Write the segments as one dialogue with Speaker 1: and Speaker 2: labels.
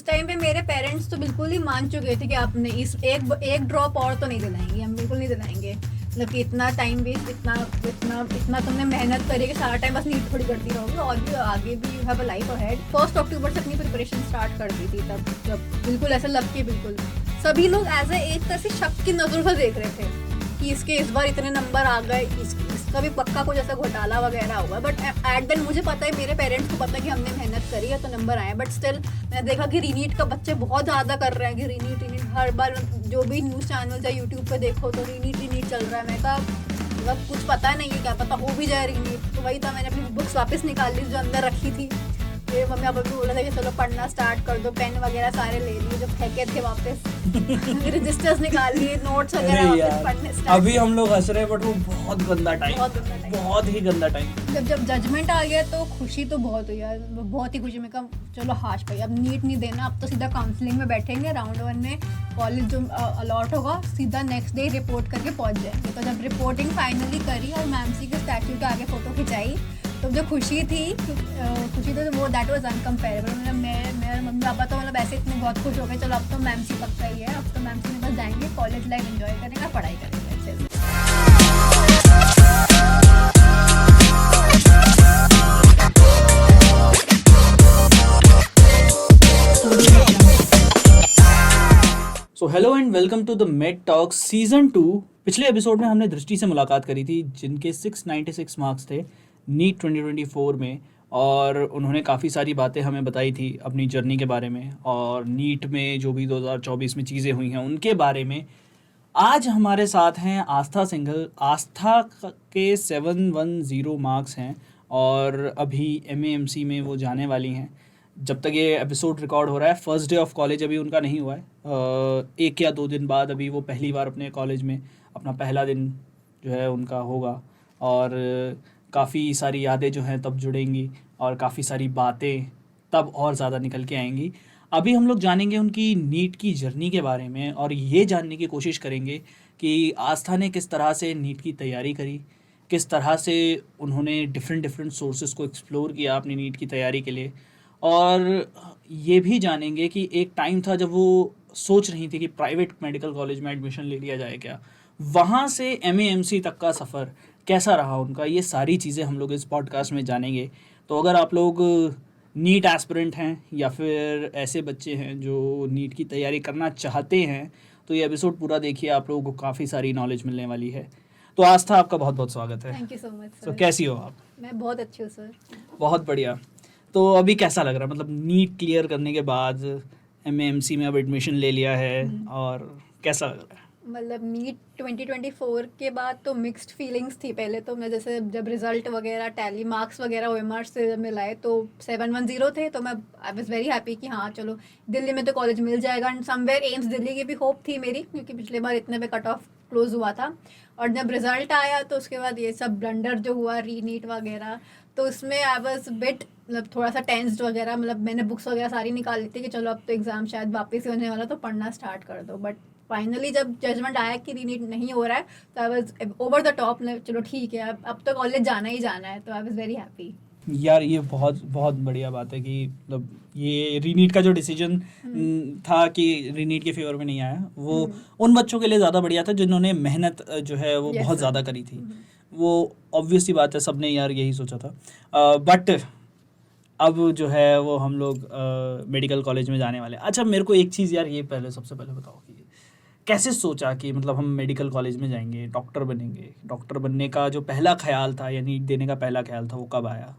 Speaker 1: उस टाइम पे मेरे पेरेंट्स तो बिल्कुल ही मान चुके थे कि आपने इस एक ड्रॉप और तो नहीं दिलाएंगे, हम बिल्कुल नहीं दिलाएंगे। मतलब कि इतना टाइम वेस्ट, इतना इतना इतना तुमने मेहनत करी कि सारा टाइम बस नीट थोड़ी करती रहोगे, और भी आगे भी you have a life ahead. 1 अक्टूबर से अपनी प्रिपरेशन स्टार्ट कर दी थी तब, जब बिल्कुल ऐसा लग के बिल्कुल सभी लोग एज ए एक तरह से शक की नजरों से देख रहे थे कि इसके इस बार इतने नंबर आ गए, इसका भी पक्का कुछ ऐसा घोटाला वगैरह हुआ। बट एट देन मुझे पता है, मेरे पेरेंट्स को पता है कि हमने मेहनत करी है तो नंबर आए। बट स्टिल मैंने देखा कि रीनीट का बच्चे बहुत ज़्यादा कर रहे हैं कि रीनीट हर बार जो भी न्यूज़ चैनल या यूट्यूब पे देखो तो रीनीट चल रहा है। मैं कहा मतलब कुछ पता नहीं है, क्या पता हो भी जाए रीनीट। तो वही था, मैंने अपनी बुक्स वापस निकाल ली जो अंदर रखी थी। मेरे मम्मी पापा भी बोला था कि चलो पढ़ना स्टार्ट कर दो, पेन वगैरह सारे ले लिए जो फेंके थे वापस रजिस्टर्स निकाल लिए, नोट्स वगैरह वापस पढ़ने स्टार्ट।
Speaker 2: अभी हम लोग हंस रहे हैं बट वो बहुत गंदा टाइम, बहुत ही गंदा टाइम।
Speaker 1: जब जजमेंट आ गया तो खुशी तो बहुत हुई यार, बहुत ही खुशी। में कहा चलो हाश भाई अब नीट नहीं देना, अब तो सीधा काउंसलिंग में बैठेंगे, राउंड 1 में कॉलेज जो अलॉट होगा सीधा नेक्स्ट डे रिपोर्ट करके पहुंच जाएंगे। तो जब रिपोर्टिंग फाइनली करी और मैम सी के स्टैचू के आगे फ़ोटो खिंचाई तो जो खुशी थी तो वो दैट वाज अनकम्पेरेबल। मतलब मैं और मम्मी पापा तो मतलब ऐसे इतने बहुत खुश हो गए, चलो अब तो मैम सी पक्का ही है, अब तो मैम सी में बस जाएंगे, कॉलेज लाइफ एंजॉय करेंगे, पढ़ाई करेंगे अच्छे से।
Speaker 2: So hello and welcome to the Med Talks season 2। पिछले एपिसोड में हमने दृष्टि से मुलाकात करी थी जिनके 696 मार्क्स थे नीट 2024 में, और उन्होंने काफ़ी सारी बातें हमें बताई थी अपनी जर्नी के बारे में और नीट में जो भी 2024 में चीज़ें हुई हैं उनके बारे में। आज हमारे साथ हैं आस्था सिंघल। आस्था के 710 मार्क्स हैं और अभी MAMC में वो जाने वाली हैं। जब तक ये एपिसोड रिकॉर्ड हो रहा है फर्स्ट डे ऑफ कॉलेज अभी उनका नहीं हुआ है, 1 या 2 दिन बाद अभी वो पहली बार अपने कॉलेज में अपना पहला दिन जो है उनका होगा, और काफ़ी सारी यादें जो हैं तब जुड़ेंगी और काफ़ी सारी बातें तब और ज़्यादा निकल के आएंगी। अभी हम लोग जानेंगे उनकी नीट की जर्नी के बारे में और ये जानने की कोशिश करेंगे कि आस्था ने किस तरह से नीट की तैयारी करी, किस तरह से उन्होंने डिफरेंट सोर्सेज को एक्सप्लोर किया अपनी नीट की तैयारी के लिए, और ये भी जानेंगे कि एक टाइम था जब वो सोच रही थी कि प्राइवेट मेडिकल कॉलेज में एडमिशन ले लिया जाए क्या, वहाँ से MAMC तक का सफ़र कैसा रहा उनका। ये सारी चीज़ें हम लोग इस पॉडकास्ट में जानेंगे। तो अगर आप लोग नीट एस्पिरेंट हैं या फिर ऐसे बच्चे हैं जो नीट की तैयारी करना चाहते हैं तो ये एपिसोड पूरा देखिए, आप लोगों को काफ़ी सारी नॉलेज मिलने वाली है। तो आस्था, आपका बहुत बहुत स्वागत है।
Speaker 1: Thank you so much sir.
Speaker 2: तो कैसी हो आप?
Speaker 1: मैं बहुत अच्छी हूँ सर।
Speaker 2: बहुत बढ़िया। तो अभी कैसा लग रहा है, मतलब नीट क्लियर करने के बाद MAMC में अब एडमिशन ले लिया है और कैसा लग रहा है?
Speaker 1: मतलब नीट 2024 के बाद तो मिक्स्ड फीलिंग्स थी। पहले तो मैं जैसे जब रिजल्ट वगैरह टैली मार्क्स वगैरह OMR से जब मिलाए तो 710 थे, तो मैं आई वाज वेरी हैप्पी कि हाँ चलो दिल्ली में तो कॉलेज मिल जाएगा, एंड समवेयर एम्स दिल्ली की भी होप थी मेरी, क्योंकि पिछले बार इतने पे कट ऑफ क्लोज हुआ था। और जब रिजल्ट आया तो उसके बाद ये सब ब्लंडर जो हुआ री नीट वगैरह, तो उसमें आई वाज बिट मतलब थोड़ा सा टेंस्ड वगैरह। मतलब मैंने बुक्स वगैरह सारी निकाल ली थी कि चलो अब तो एग्ज़ाम शायद वापस ही होने वाला, तो पढ़ना स्टार्ट कर दो। बट फाइनली जब जजमेंट आया कि रीनीट नहीं हो रहा है तो I was over the top. चलो ठीक है, अब तो कॉलेज जाना ही जाना है, तो आई वाज वेरी हैप्पी।
Speaker 2: यार ये बहुत बहुत बढ़िया बात है कि मतलब ये रीनीट का जो डिसीजन था कि रीनीट के फेवर में नहीं आया, वो उन बच्चों के लिए ज़्यादा बढ़िया था जिन्होंने मेहनत जो है वो बहुत ज़्यादा करी थी। वो ऑब्वियस सी बात है, सबने यार यही सोचा था। बट अब जो है वो हम लोग मेडिकल कॉलेज में जाने वाले। अच्छा, मेरे को एक चीज़ यार, ये पहले सबसे पहले बताओ कि कैसे सोचा कि मतलब हम मेडिकल कॉलेज में जाएंगे, डॉक्टर बनेंगे। डॉक्टर बनने का जो पहला ख्याल था या नीट देने का पहला ख्याल था वो कब आया?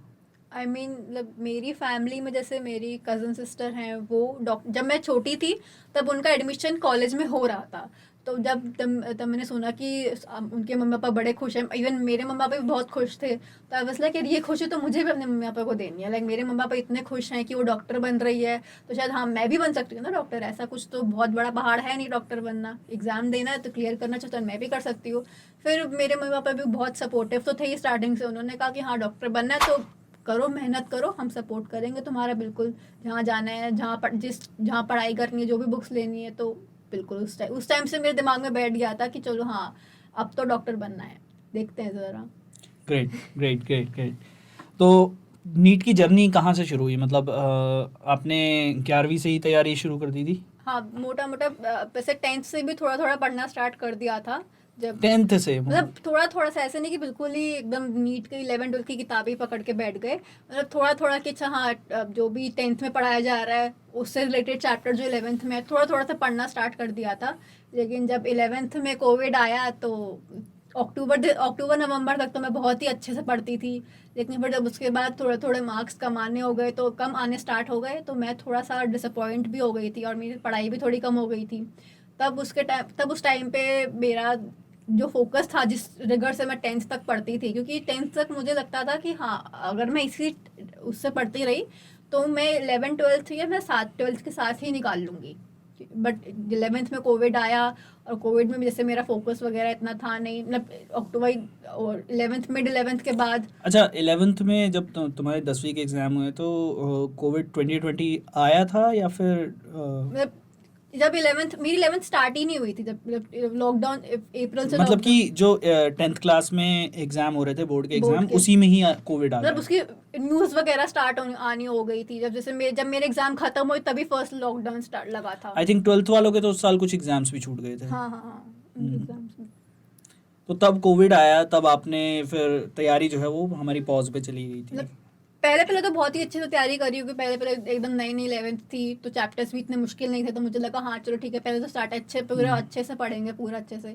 Speaker 1: आई मीन मतलब मेरी फैमिली में जैसे मेरी कज़न सिस्टर हैं वो जब मैं छोटी थी तब उनका एडमिशन कॉलेज में हो रहा था। तो तब मैंने सुना कि उनके मम्मी पापा बड़े खुश हैं, इवन मेरे मम्मी पापा भी बहुत खुश थे। तो आई वाज लाइक यार ये खुशी तो मुझे भी अपने मम्मी पापा को देनी है। लाइक मेरे मम्मी पापा इतने खुश हैं कि वो डॉक्टर बन रही है, तो शायद हाँ मैं भी बन सकती हूँ ना डॉक्टर। ऐसा कुछ तो बहुत बड़ा पहाड़ है नहीं डॉक्टर बनना, एग्ज़ाम देना है तो क्लियर करना चाहता हूँ, मैं भी कर सकती हूँ। फिर मेरे मम्मी पापा भी बहुत सपोर्टिव तो थे ही स्टार्टिंग से। उन्होंने कहा कि हाँ डॉक्टर बनना है तो करो, मेहनत करो, हम सपोर्ट करेंगे तुम्हारा बिल्कुल। जहाँ जाना है, जहाँ पढ़ाई करनी है, जो भी बुक्स लेनी है, तो बिल्कुल उस टाइम से मेरे दिमाग में बैठ गया था कि चलो हाँ अब तो डॉक्टर बनना है, देखते हैं ज़रा।
Speaker 2: Great great great great. तो नीट की जर्नी कहाँ से शुरू हुई? मतलब आपने 11वीं से ही तैयारी शुरू कर दी थी?
Speaker 1: हाँ, मोटा मोटा वैसे 10th से भी थोड़ा थोड़ा पढ़ना स्टार्ट कर दिया था। जब
Speaker 2: 10th से?
Speaker 1: मतलब थोड़ा थोड़ा सा, ऐसे नहीं कि बिल्कुल ही एकदम नीट के 11 12 की किताबें ही पकड़ के बैठ गए। मतलब थोड़ा थोड़ा कि अच्छा हाँ, अब जो भी 10th में पढ़ाया जा रहा है उससे रिलेटेड चैप्टर जो 11th में है, थोड़ा थोड़ा सा पढ़ना स्टार्ट कर दिया था। लेकिन जब 11th में कोविड आया तो अक्टूबर नवंबर तक तो मैं बहुत ही अच्छे से पढ़ती थी। लेकिन फिर जब उसके बाद थोड़े थोड़े मार्क्स कम आने हो गए, तो कम आने स्टार्ट हो गए, तो मैं थोड़ा सा डिसअपॉइंट भी हो गई थी और मेरी पढ़ाई भी थोड़ी कम हो गई थी। तब उस टाइम पे मेरा जो फोकस था, जिस रिगर से मैं 10th तक पढ़ती थी, क्योंकि 10th तक मुझे लगता था कि हाँ, अगर मैं इसी उससे पढ़ती रही तो मैं 11 12th या मैं 12th के साथ ही निकाल लूँगी। बट 11th में कोविड आया, और कोविड में भी जैसे मेरा फोकस वगैरह इतना था नहीं, मतलब अक्टूबर और 11th मिड 11th के बाद।
Speaker 2: अच्छा, 11th में जब तुम्हारे 10वीं के एग्ज़ाम हुए तो कोविड 2020 आया था या फिर
Speaker 1: मतलब जब 11th मेरी 11th स्टार्ट ही नहीं हुई थी, जब लॉकडाउन अप्रैल से
Speaker 2: मतलब कि
Speaker 1: लॉकडाउन,
Speaker 2: जो 10th क्लास में एग्ज़ाम हो रहे थे, बोर्ड के
Speaker 1: बोर्ड
Speaker 2: एग्ज़ाम,
Speaker 1: के,
Speaker 2: उसी में ही कोविड आ
Speaker 1: मतलब
Speaker 2: गया?
Speaker 1: उसकी न्यूज़ वगैरह स्टार्ट आनी हो गई थी, जब मेरे एग्जाम खत्म हुए तभी फर्स्ट लॉकडाउन स्टार्ट लगा था।
Speaker 2: आई थिंक 12th वालों के तो उस साल कुछ एग्ज़ाम्स भी छूट गए थे।
Speaker 1: हाँ हाँ हाँ, उनके
Speaker 2: हम्म।
Speaker 1: एग्जाम्स में।
Speaker 2: तो तब कोविड आया, तब आपने फिर तैयारी जो है वो हमारी पॉज पे चली गई थी।
Speaker 1: मतलब पहले पहले तो बहुत ही अच्छे से तैयारी करी, क्योंकि पहले पहले एकदम नई नई 11th थी, तो चैप्टर्स भी इतने मुश्किल नहीं थे, तो मुझे लगा हाँ चलो ठीक है, पहले तो स्टार्ट पूरा अच्छे से पढ़ेंगे, पूरा अच्छे से।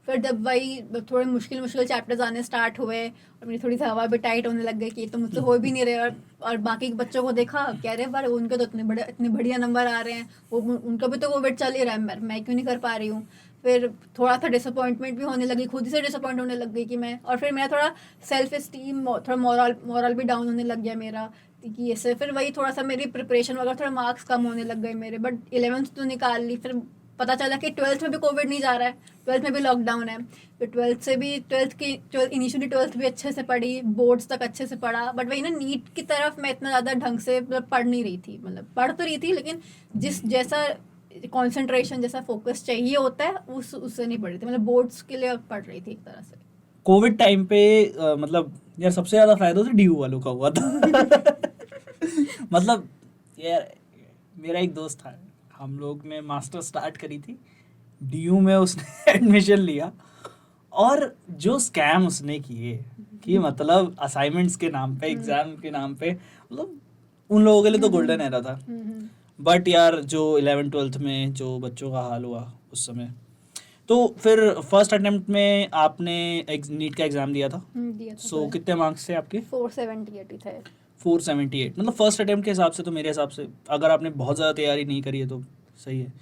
Speaker 1: फिर जब वही थोड़े मुश्किल मुश्किल चैप्टर्स आने स्टार्ट हुए और मेरी थोड़ी सी हवा भी टाइट होने लग गई कि ये तो मुझसे हो भी नहीं रहे, और बाकी के बच्चों को देखा, कह रहे बार उनके तो इतने बढ़िया नंबर आ रहे हैं, वो उनका भी तो कोविड चल ही रहा है, मैं क्यों नहीं कर पा रही हूँ। फिर थोड़ा सा डिसअपॉइंटमेंट भी होने लगी, खुद ही से डिसअपॉइंट होने लग गई कि मैं, और फिर मेरा थोड़ा सेल्फ इस्टीम, थोड़ा मॉरल भी डाउन होने लग गया मेरा कि ऐसे। फिर वही थोड़ा सा मेरी प्रिपरेशन वगैरह, थोड़ा मार्क्स कम होने लग गए मेरे, बट 11th तो निकाल ली। फिर पता चला कि 12th में भी कोविड नहीं जा रहा है, 12th में भी लॉकडाउन है। फिर 12th इनिशियली 12th भी अच्छे से पढ़ी, बोर्ड्स तक अच्छे से पढ़ा, बट वही ना, नीट की तरफ मैं इतना ज़्यादा ढंग से मतलब पढ़ नहीं रही थी, मतलब पढ़ तो रही थी लेकिन जैसा कंसंट्रेशन, जैसा फोकस चाहिए होता है उससे नहीं पढ़ रही थी, मतलब बोर्ड्स के लिए पढ़ रही थी एक तरह से।
Speaker 2: कोविड टाइम पे मतलब यार सबसे ज़्यादा फायदा तो डीयू वालों का हुआ था। मतलब यार, मेरा एक दोस्त था, हम लोग ने मास्टर स्टार्ट करी थी, डीयू में उसने एडमिशन लिया, और जो स्कैम उसने किए कि मतलब असाइनमेंट्स के नाम पे, एग्जाम के नाम पे, मतलब उन लोगों के लिए तो गोल्डन एरा था। बट यार जो 11th 12th में जो बच्चों का हाल हुआ उस समय, तो फिर फर्स्ट अटेम्प्ट में आपने नीट का एग्ज़ाम दिया था।
Speaker 1: दिया था।
Speaker 2: सो कितने मार्क्स थे आपके?
Speaker 1: 478 थे।
Speaker 2: 478, मतलब फर्स्ट अटेम्प्ट के हिसाब से तो मेरे हिसाब से अगर आपने बहुत ज़्यादा तैयारी नहीं करी है तो सही है।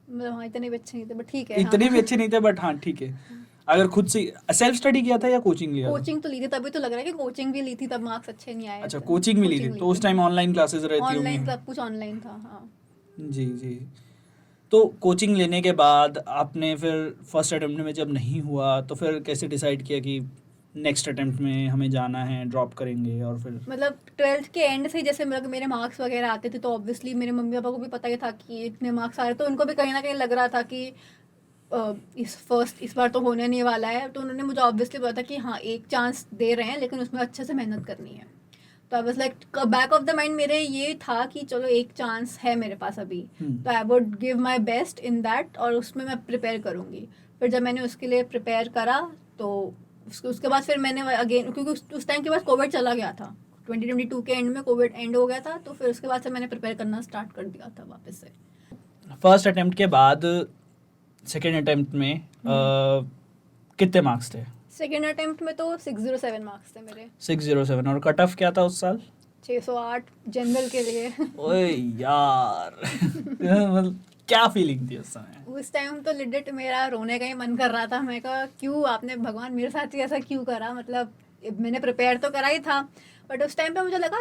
Speaker 1: मतलब हाँ, इतने भी अच्छे नहीं थे, बट ठीक है।
Speaker 2: इतने
Speaker 1: हाँ।
Speaker 2: भी अच्छे नहीं थे, बट हाँ ठीक है। अगर खुद से सेल्फ स्टडी किया था या कोचिंग लिया था?
Speaker 1: कोचिंग तो ली थी, तभी तो लग रहा है कि कोचिंग भी ली थी, तब मार्क्स अच्छे नहीं आए।
Speaker 2: अच्छा, कोचिंग भी ली थी, तो उस टाइम ऑनलाइन क्लासेस रहती होंगी।
Speaker 1: ऑनलाइन, सब कुछ ऑनलाइन था। हाँ
Speaker 2: जी जी। तो कोचिंग लेने के बाद आपने फिर फर्स्ट अटेम्प्ट में जब नहीं हुआ तो फिर कैसे डिसाइड किया कि नेक्स्ट अटेम्प्ट में हमें जाना है, ड्रॉप करेंगे? और फिर
Speaker 1: मतलब 12th के एंड से जैसे मेरे मार्क्स वगैरह आते थे, तो ऑब्वियसली मेरे मम्मी पापा को भी पता ही था कि इतने मार्क्स आ रहे, तो उनको भी कहीं ना कहीं लग रहा था कि इस बार तो होने नहीं वाला है, तो उन्होंने मुझे ऑब्वियसली बताया कि हाँ, एक चांस दे रहे हैं लेकिन उसमें अच्छे से मेहनत करनी है। तो I was like, back of the mind मेरे ये था कि चलो एक चांस है मेरे पास अभी, तो I would give my best in that, और उसमें मैं प्रिपेयर करूँगी। फिर जब मैंने उसके लिए प्रिपेयर करा, तो उसके बाद फिर मैंने अगेन, क्योंकि उस टाइम के बाद कोविड चला गया था, 2022 के एंड में कोविड एंड हो गया था, तो फिर उसके बाद से मैंने प्रिपेयर करना स्टार्ट कर दिया था वापस से।
Speaker 2: फर्स्ट अटेम्प्ट के बाद सेकेंड अटेम्प्ट में कितने मार्क्स थे?
Speaker 1: सेकेंड अटेम्प्ट में तो 607 मार्क्स थे मेरे।
Speaker 2: 607, और कट ऑफ क्या था उस साल?
Speaker 1: 608 जनरल के लिए।
Speaker 2: ओए यार। मतलब क्या फीलिंग थी उस समय?
Speaker 1: उस टाइम तो लिडिट मेरा रोने का ही मन कर रहा था। मैं कहा क्यों आपने, भगवान मेरे साथ ही ऐसा क्यों करा, मतलब मैंने प्रिपेयर तो करा ही था, बट उस टाइम पे मुझे लगा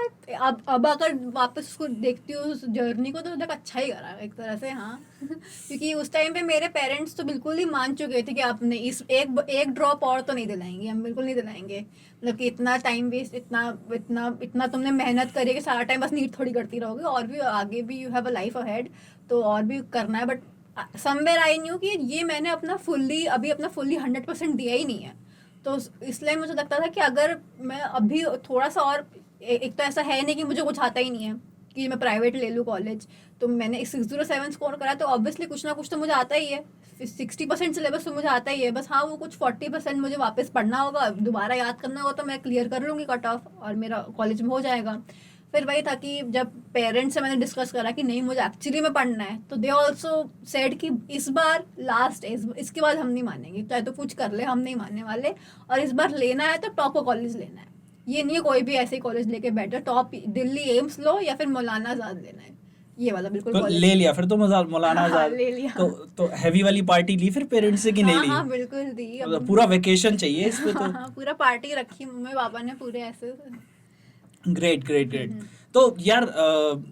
Speaker 1: अब अगर वापस उसको देखती हूँ उस जर्नी को, तो मुझे अच्छा ही करा एक तरह से। हाँ। क्योंकि उस टाइम पे मेरे पेरेंट्स तो बिल्कुल ही मान चुके थे कि आपने इस एक ड्रॉप और तो नहीं दिलाएंगे, हम बिल्कुल नहीं दिलाएंगे, मतलब कि इतना टाइम वेस्ट, इतना इतना इतना तुमने मेहनत करी है कि सारा टाइम बस नीट थोड़ी करती रहोगे, और भी आगे भी you have a life ahead, तो और भी करना है। बट समवेयर आई न्यू कि ये मैंने अपना फुल्ली 100% दिया ही नहीं है, तो इसलिए मुझे लगता था कि अगर मैं अभी थोड़ा सा और एक तो ऐसा है नहीं कि मुझे कुछ आता ही नहीं है कि मैं प्राइवेट ले लूँ कॉलेज। तो मैंने 607 स्कोर करा तो ऑब्वियसली कुछ ना कुछ तो मुझे आता ही है। 60% सिलेबस तो मुझे आता ही है, बस हाँ वो कुछ 40% मुझे वापस पढ़ना होगा, दोबारा याद करना होगा, तो मैं क्लियर कर लूँगी कट ऑफ और मेरा कॉलेज में हो जाएगा। फिर वही था कि जब पेरेंट्स से मैंने डिस्कस करा कि नहीं मुझे एक्चुअली में पढ़ना है, तो दे ऑल्सो सेड कि इस बार लास्ट है, इसके बाद हम नहीं मानेंगे, चाहे तो कुछ कर ले, हम नहीं मानने वाले, और इस बार लेना है तो टॉप कॉलेज लेना है। ये नहीं है कोई भी ऐसे कॉलेज लेके बैठे, टॉप दिल्ली एम्स लो या फिर मौलाना आजाद लेना है, ये वाला बिल्कुल
Speaker 2: तो
Speaker 1: कॉलेज
Speaker 2: ले लिया फिर तो मौलाना
Speaker 1: हाँ,
Speaker 2: आजाद।
Speaker 1: ले लिया।
Speaker 2: तो हैवी वाली पार्टी ली फिर पेरेंट्स से कि नहीं ली?
Speaker 1: हाँ बिल्कुल दी।
Speaker 2: मतलब पूरा वेकेशन चाहिए इस पे तो।
Speaker 1: हाँ, पूरा पार्टी रखी मम्मी पापा ने पूरे ऐसे।
Speaker 2: Great great great. तो यार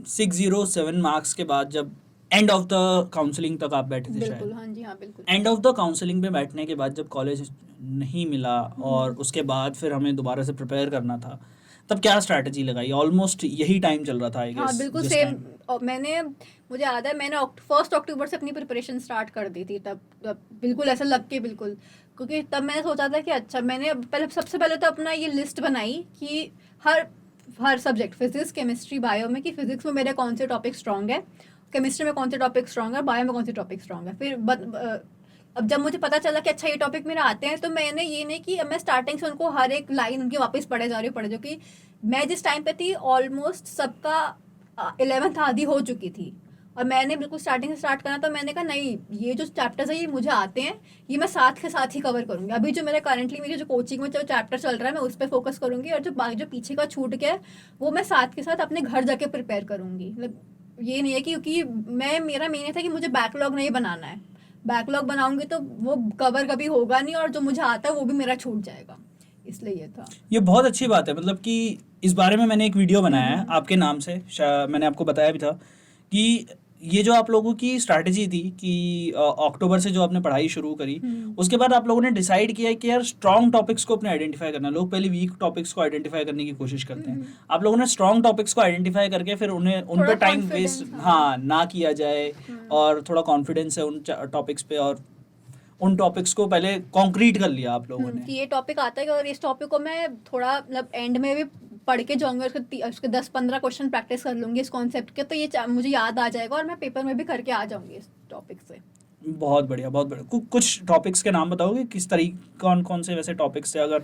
Speaker 2: 607 मार्क्स के बाद जब एंड ऑफ द काउंसलिंग तक आप बैठे थे
Speaker 1: बिल्कुल
Speaker 2: शायद,
Speaker 1: हाँ जी हाँ बिल्कुल।
Speaker 2: एंड ऑफ द काउंसलिंग पे बैठने के बाद जब कॉलेज नहीं मिला और उसके बाद फिर हमें दोबारा से प्रिपेयर करना था, तब क्या स्ट्रैटेजी लगाई? ऑलमोस्ट यही टाइम चल रहा था आई
Speaker 1: हाँ
Speaker 2: गेस
Speaker 1: बिल्कुल सेम। मैंने मुझे याद है मैंने 1 अक्टूबर से अपनी प्रिपरेशन स्टार्ट कर दी थी, तब बिल्कुल ऐसा लग के बिल्कुल, क्योंकि तब मैंने सोचा था कि अच्छा मैंने सबसे पहले तो अपना ये लिस्ट बनाई कि हर सब्जेक्ट फिजिक्स केमिस्ट्री बायो में, कि फिजिक्स में मेरे कौन से टॉपिक स्ट्रॉन्ग है, केमिस्ट्री में कौन से टॉपिक स्ट्रॉन्ग है, बायो में कौन से टॉपिक स्ट्रॉन्ग है। फिर अब जब मुझे पता चला कि अच्छा ये टॉपिक मेरे आते हैं, तो मैंने ये नहीं कि मैं स्टार्टिंग से उनको हर एक लाइन उनकी वापस पढ़े जा रही कि मैं जिस टाइम पे थी ऑलमोस्ट सबका 11th आधी हो चुकी थी, और मैंने बिल्कुल स्टार्टिंग से स्टार्ट करना, तो मैंने कहा नहीं ये जो चैप्टर्स है ये मुझे आते हैं, ये मैं साथ के साथ ही कवर करूँगी। अभी जो मेरा करंटली मेरी जो कोचिंग में जो चैप्टर चल रहा है मैं उस पर फोकस करूँगी, और जो बाकी जो पीछे का छूट गया है वो मैं साथ के साथ अपने घर जाके प्रिपेयर करूँगी। मतलब ये नहीं है कि क्योंकि मेरा मेन था कि मुझे बैकलॉग नहीं बनाना है, बैकलॉग बनाऊंगी तो वो कवर कभी होगा नहीं, और जो मुझे आता है वो भी मेरा छूट जाएगा, इसलिए ये था।
Speaker 2: ये बहुत अच्छी बात है, मतलब कि इस बारे में मैंने एक वीडियो बनाया है आपके नाम से, मैंने आपको बताया भी था कि ये जो आप लोगों की स्ट्रैटेजी थी कि अक्टूबर से जो आपने पढ़ाई शुरू करी, उसके बाद आप लोगों ने डिसाइड किया कि यार स्ट्रॉन्ग टॉपिक्स को अपने आइडेंटिफाई करना। लोग पहले वीक टॉपिक्स को आइडेंटिफाई करने की कोशिश करते हैं, आप लोगों ने स्ट्रॉन्ग टॉपिक्स को आइडेंटिफाई करके फिर उन पर टाइम वेस्ट हाँ ना किया जाए, और थोड़ा कॉन्फिडेंस है उन टॉपिक्स पे, और उन टॉपिक्स को पहले कॉन्क्रीट कर लिया आप लोगों ने
Speaker 1: कि ये टॉपिक आता है और इस टॉपिक को मैं थोड़ा मतलब एंड में भी पढ़ के जाऊंगा, उसके 10-15 क्वेश्चन प्रैक्टिस कर लूंगी इस कॉन्सेप्ट के, तो ये मुझे याद आ जाएगा और मैं पेपर में भी करके आ जाऊंगी इस टॉपिक से।
Speaker 2: बहुत बढ़िया बहुत बढ़िया। कुछ टॉपिक्स के नाम बताओगे किस तरीके, कौन कौन से वैसे टॉपिक्स है, अगर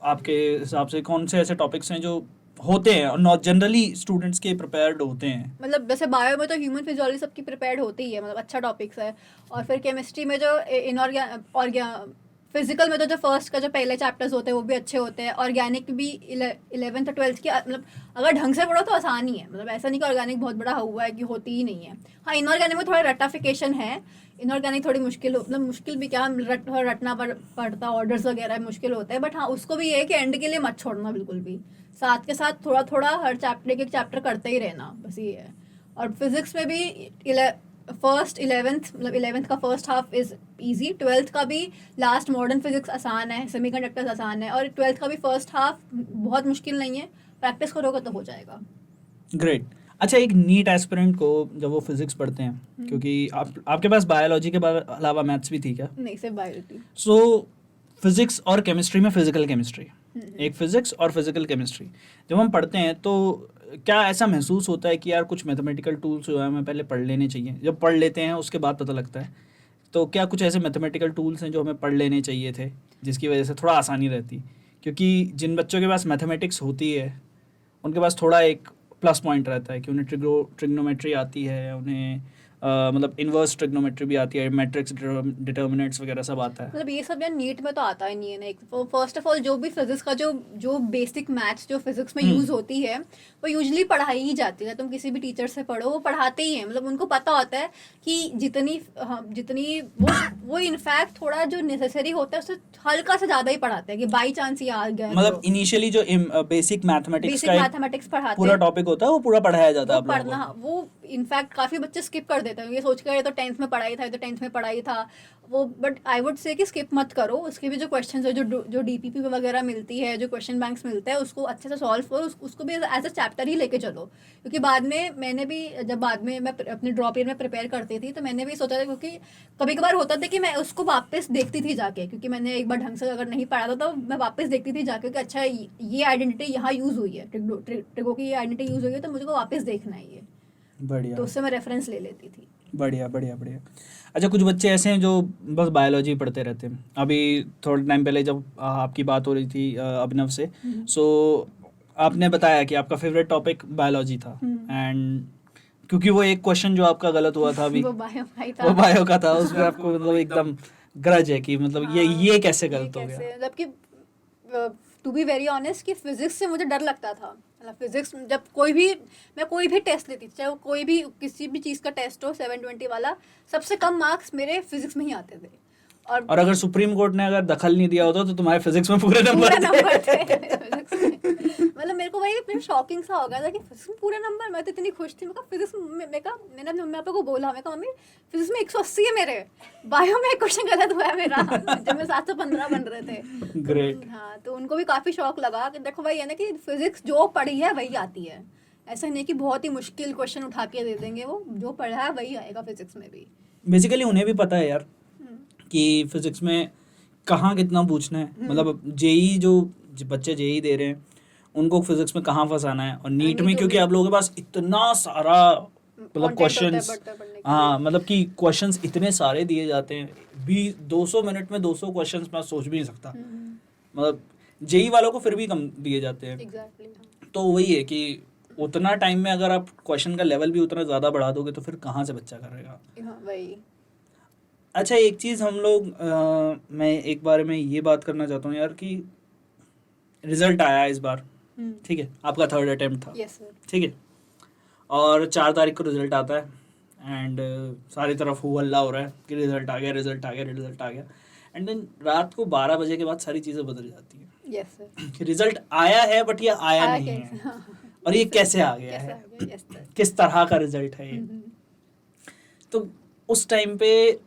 Speaker 2: आपके हिसाब से कौन से ऐसे टॉपिक्स हैं जो होते हैं और नॉट जनरली स्टूडेंट्स के प्रिपेयर्ड होते हैं?
Speaker 1: मतलब जैसे बायो में तो ह्यूमन फिजियोलॉजी सबकी प्रिपेयर्ड होती है, मतलब अच्छा टॉपिक्स है। और फिर केमिस्ट्री में जो फिजिकल में तो जो फर्स्ट का जो पहले चैप्टर्स होते हैं वो भी अच्छे होते हैं। ऑर्गेनिक भी 11th और 12th की मतलब अगर ढंग से पढ़ो तो आसान ही है, मतलब ऐसा नहीं कि ऑर्गेनिक बहुत बड़ा हुआ है कि होती ही नहीं है। हाँ इनऑर्गेनिक में थोड़ा रटाफिकेशन है, इनऑर्गेनिक थोड़ी मुश्किल मतलब मुश्किल भी क्या रटना पड़ता, ऑर्डर्स वगैरह मुश्किल होता है, बट हाँ उसको भी ये है कि एंड के लिए मत छोड़ना बिल्कुल भी, साथ के साथ थोड़ा थोड़ा हर चैप्टर एक चैप्टर करते ही रहना, बस ये है। और फिजिक्स में भी फर्स्ट 11th मतलब 11th का first half is easy, 12th का भी लास्ट मॉडर्न फिजिक्स आसान है, सेमीकंडक्टर्स आसान है, और 12th का भी फर्स्ट हाफ बहुत मुश्किल नहीं है, प्रैक्टिस करोगे तो हो जाएगा।
Speaker 2: ग्रेट। अच्छा, एक नीट एस्पिरेंट को जब वो फिजिक्स पढ़ते हैं, क्योंकि आपके पास बायोलॉजी के अलावा मैथ्स भी थी क्या?
Speaker 1: नहीं, सिर्फ बायोलॉजी।
Speaker 2: सो फिजिक्स और केमिस्ट्री में फिजिकल केमिस्ट्री, एक फिजिक्स और फिजिकल केमिस्ट्री जब हम पढ़ते हैं तो क्या ऐसा महसूस होता है कि यार कुछ मैथमेटिकल टूल्स जो है हमें पहले पढ़ लेने चाहिए, जब पढ़ लेते हैं उसके बाद पता लगता है, तो क्या कुछ ऐसे मैथमेटिकल टूल्स हैं जो हमें पढ़ लेने चाहिए थे जिसकी वजह से थोड़ा आसानी रहती? क्योंकि जिन बच्चों के पास मैथमेटिक्स होती है उनके पास थोड़ा एक प्लस पॉइंट रहता है कि उन्हें ट्रिग्नोमेट्री आती है, उन्हें मतलब इन्वर्स ट्रिग्नोमेट्री भी आती है, मैट्रिक्स डिटर्मिनेंट्स वगैरह सब आता है।
Speaker 1: मतलब ये सब यार नीट में तो आता ही नहीं है ना। फर्स्ट ऑफ ऑल जो भी फिजिक्स का जो बेसिक मैथ्स जो फिजिक्स में यूज होती है वो यूजुअली पढ़ाई ही जाती है, तुम किसी भी टीचर से पढ़ो वो पढ़ाते ही हैं, मतलब उनको पता होता है कि जितनी वो इनफैक्ट थोड़ा जो नेसेसरी होता है उससे हल्का से ज्यादा ही पढ़ाते हैं कि बाई चांस ये आ गया,
Speaker 2: मतलब इनिशियली जो बेसिक मैथमेटिक्स का
Speaker 1: मैथमेटिक्स पढ़ाते
Speaker 2: पूरा टॉपिक होता है वो पूरा पढ़ाया जाता है आप लोगों
Speaker 1: पढ़ना,
Speaker 2: को।
Speaker 1: वो इनफैक्ट काफ़ी बच्चे स्किप कर देते हैं ये सोच कर ये तो 10th में पढ़ाई था, ये तो 10th में पढ़ाई था वो, बट आई वुड से कि स्किप मत करो। उसके भी जो क्वेश्चन है, जो डीपीपी वगैरह मिलती है, जो क्वेश्चन बैंक्स मिलते हैं, उसको अच्छे से सॉल्व करो, उसको भी एज अ चैप्टर ही लेके चलो। क्योंकि बाद में मैंने भी, जब बाद में मैं अपने ड्रॉप ईयर में प्रिपेयर करती थी, तो मैंने भी सोचा था, क्योंकि कभी कभार होता था कि मैं उसको वापस देखती थी जाके, क्योंकि मैंने एक बार ढंग से अगर नहीं पढ़ा था तो मैं वापस देखती थी जाके कि अच्छा ये आइडेंटिटी यहाँ यूज़ हुई है, ट्रिगो की ये आइडेंटिटी यूज़ हुई है, तो मुझे को वापस देखना है ये।
Speaker 2: बढ़िया,
Speaker 1: तो उससे मैं रेफरेंस ले लेती थी।
Speaker 2: बढ़िया बढ़िया बढ़िया। अच्छा, कुछ बच्चे ऐसे हैं जो बस बायोलॉजी पढ़ते रहते हैं। अभी थोड़े टाइम पहले जब आपकी बात हो रही थी अभिनव से, सो आपने बताया कि आपका फेवरेट टॉपिक बायोलॉजी था, एंड क्योंकि वो एक क्वेश्चन जो आपका गलत हुआ था अभी,
Speaker 1: वो
Speaker 2: बायो का था, उसमें आपको मतलब एकदम ग्रज है कि मतलब ये कैसे गलत हो गया।
Speaker 1: जबकि टू बी वेरी ऑनेस्ट कि फिजिक्स से मुझे डर लगता था। मतलब फिजिक्स जब मैं कोई भी टेस्ट लेती थी, चाहे वो कोई भी किसी भी चीज़ का टेस्ट हो 720 वाला, सबसे कम मार्क्स मेरे फिजिक्स में ही आते थे।
Speaker 2: और अगर सुप्रीम कोर्ट ने अगर दखल नहीं दिया होता तो तुम्हारे फिजिक्स में पूरे नंबर थे।
Speaker 1: मतलब मेरे को वही शॉकिंग सा हो गया था कि फिजिक्स में पूरे नंबर। मैं तो इतनी खुश थी, फिजिक्स में मैंने अपने मम्मी पापा को बोला, मैं कहा मम्मी फिजिक्स में 180 है मेरे, बायो में एक क्वेश्चन गलत हुआ है मेरा, जब मैं 715 बन रहे थे।
Speaker 2: ग्रेट।
Speaker 1: हाँ, तो उनको भी काफ़ी शौक लगा कि देखो भाई है ना कि फिजिक्स जो पढ़ी है वही आती है। ऐसा नहीं कि बहुत ही मुश्किल क्वेश्चन उठा के दे देंगे, वो जो पढ़ा है वही आएगा फिजिक्स में भी।
Speaker 2: बेसिकली उन्हें भी पता है यार कि फिजिक्स में कहाँ कितना पूछना है। मतलब जेई जो बच्चे जेई दे रहे हैं उनको फिजिक्स में कहाँ फंसाना है, और नीट में क्योंकि आप लोगों के पास इतना सारा मतलब क्वेश्चंस, हाँ मतलब कि क्वेश्चंस इतने सारे दिए जाते हैं, 200 मिनट में 200 क्वेश्चंस मैं सोच भी नहीं सकता। मतलब जेई वालों को फिर भी कम दिए जाते हैं।
Speaker 1: Exactly.
Speaker 2: तो वही है कि उतना टाइम में अगर आप क्वेश्चन का लेवल भी उतना ज़्यादा बढ़ा दोगे तो फिर कहाँ से बच्चा करेगा।
Speaker 1: वही।
Speaker 2: अच्छा, एक चीज़ हम लोग मैं एक बारे में ये बात करना चाहता हूँ यार कि रिजल्ट आया इस बार, ठीक है, आपका 3rd अटेम्प्ट था,
Speaker 1: यस सर,
Speaker 2: ठीक है, और 4 तारीख को रिजल्ट आता है एंड सारी तरफ हो हल्ला हो रहा है कि रिजल्ट आ गया, रिजल्ट आ गया, रिजल्ट आ गया, एंड देन रात को 12 बजे के बाद सारी चीज़ें बदल जाती हैं।
Speaker 1: यस सर,
Speaker 2: कि रिजल्ट आया है बट ये आया नहीं है, और ये कैसे आ गया है, किस तरह का रिजल्ट है ये। तो उस टाइम पे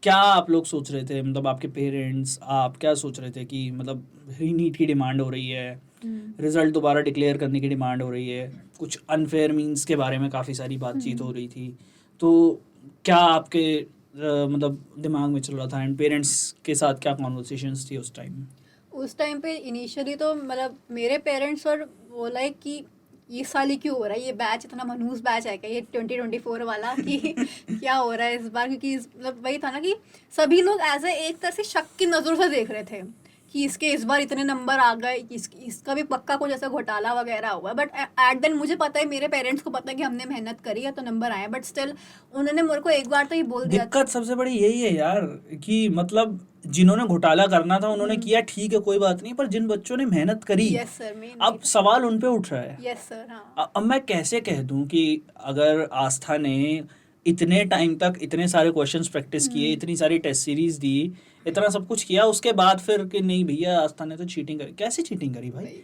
Speaker 2: क्या आप लोग सोच रहे थे, मतलब आपके पेरेंट्स, आप क्या सोच रहे थे कि मतलब नीट की डिमांड हो रही है, रिजल्ट दोबारा डिक्लेयर करने की डिमांड हो रही है, कुछ अनफेयर मीन्स के बारे में काफ़ी सारी बातचीत हो रही थी, तो क्या आपके मतलब दिमाग में चल रहा था, एंड पेरेंट्स के साथ क्या कॉन्वर्सेशंस थी उस टाइम?
Speaker 1: उस टाइम पे इनिशियली तो मतलब मेरे पेरेंट्स और बोला है कि ये साल ही क्यों हो रहा है, ये बैच इतना मनहूस बैच है क्या ये 2024 वाला, कि क्या हो रहा है इस बार। क्योंकि मतलब वही था ना कि सभी लोग एज ए एक तरह से शक की नज़र से देख रहे थे कि इसके इस बार इतने नंबर आ गए, इसका भी पक्का कुछ ऐसा घोटाला वगैरह हुआ है। बट एट देन मुझे पता है, मेरे पेरेंट्स को पता है कि हमने मेहनत करी है तो नंबर आए, बट स्टिल उन्होंने मेरे को एक बार तो ये बोल दिया।
Speaker 2: दिक्कत सबसे बड़ी यही है यार कि मतलब जिन्होंने घोटाला करना था उन्होंने किया, ठीक है कोई बात नहीं, पर जिन बच्चों ने मेहनत करी,
Speaker 1: यस सर,
Speaker 2: अब सवाल उन पे उठ रहा है।
Speaker 1: यस सर, हाँ।
Speaker 2: अब मैं कैसे कह दूं कि अगर आस्था ने इतने टाइम तक इतने सारे क्वेश्चंस प्रैक्टिस किए, इतनी सारी टेस्ट सीरीज दी, इतना सब कुछ किया, उसके बाद फिर कि नहीं भैया आस्था ने तो चीटिंग करी। कैसे चीटिंग करी भाई?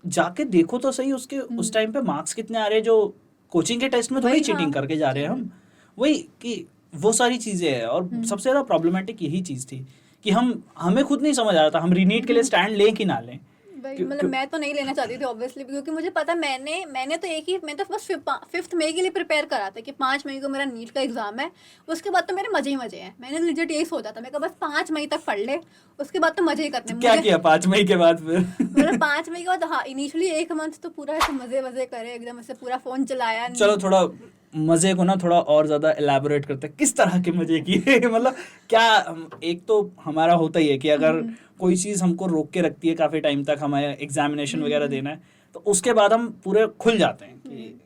Speaker 2: जाके देखो तो सही उसके उस टाइम पे मार्क्स कितने आ रहे हैं, जो कोचिंग के टेस्ट में थोड़ी चीटिंग करके जा रहे हैं हम। वही कि वो सारी चीज़ें हैं, और सबसे ज़्यादा प्रॉब्लमेटिक यही चीज़ थी कि हमें खुद नहीं समझ आ रहा था हम रीनीट के लिए स्टैंड लें कि ना लें।
Speaker 1: मतलब मैं तो नहीं लेना चाहती थी ऑब्वियसली, क्योंकि मुझे पता मैंने तो मैं तो बस 5th मई के लिए प्रिपेयर करा था कि 5 मई को मेरा नीट का एग्जाम है, उसके बाद तो मेरे मजे ही मजे हैं। मैंने लिजिट यही सोचा था, मैं कहा बस 5 मई तक पढ़ ले, उसके बाद तो मजे ही करने।
Speaker 2: क्या किया 5 मई के बाद फिर?
Speaker 1: मतलब 5 मई के बाद हाँ, इनिशियली 1 मंथ तो पूरा ऐसे मजे करे, एकदम ऐसे पूरा फोन चलाया।
Speaker 2: चलो थोड़ा मजे को ना थोड़ा और ज्यादा एलैबोरेट करते हैं, किस तरह के मजे किए? मतलब क्या, एक तो हमारा होता ही है कि अगर कोई चीज़ हमको रोक के रखती है काफ़ी टाइम तक, हमें एग्जामिनेशन वगैरह देना है, तो उसके बाद हम पूरे खुल जाते हैं कि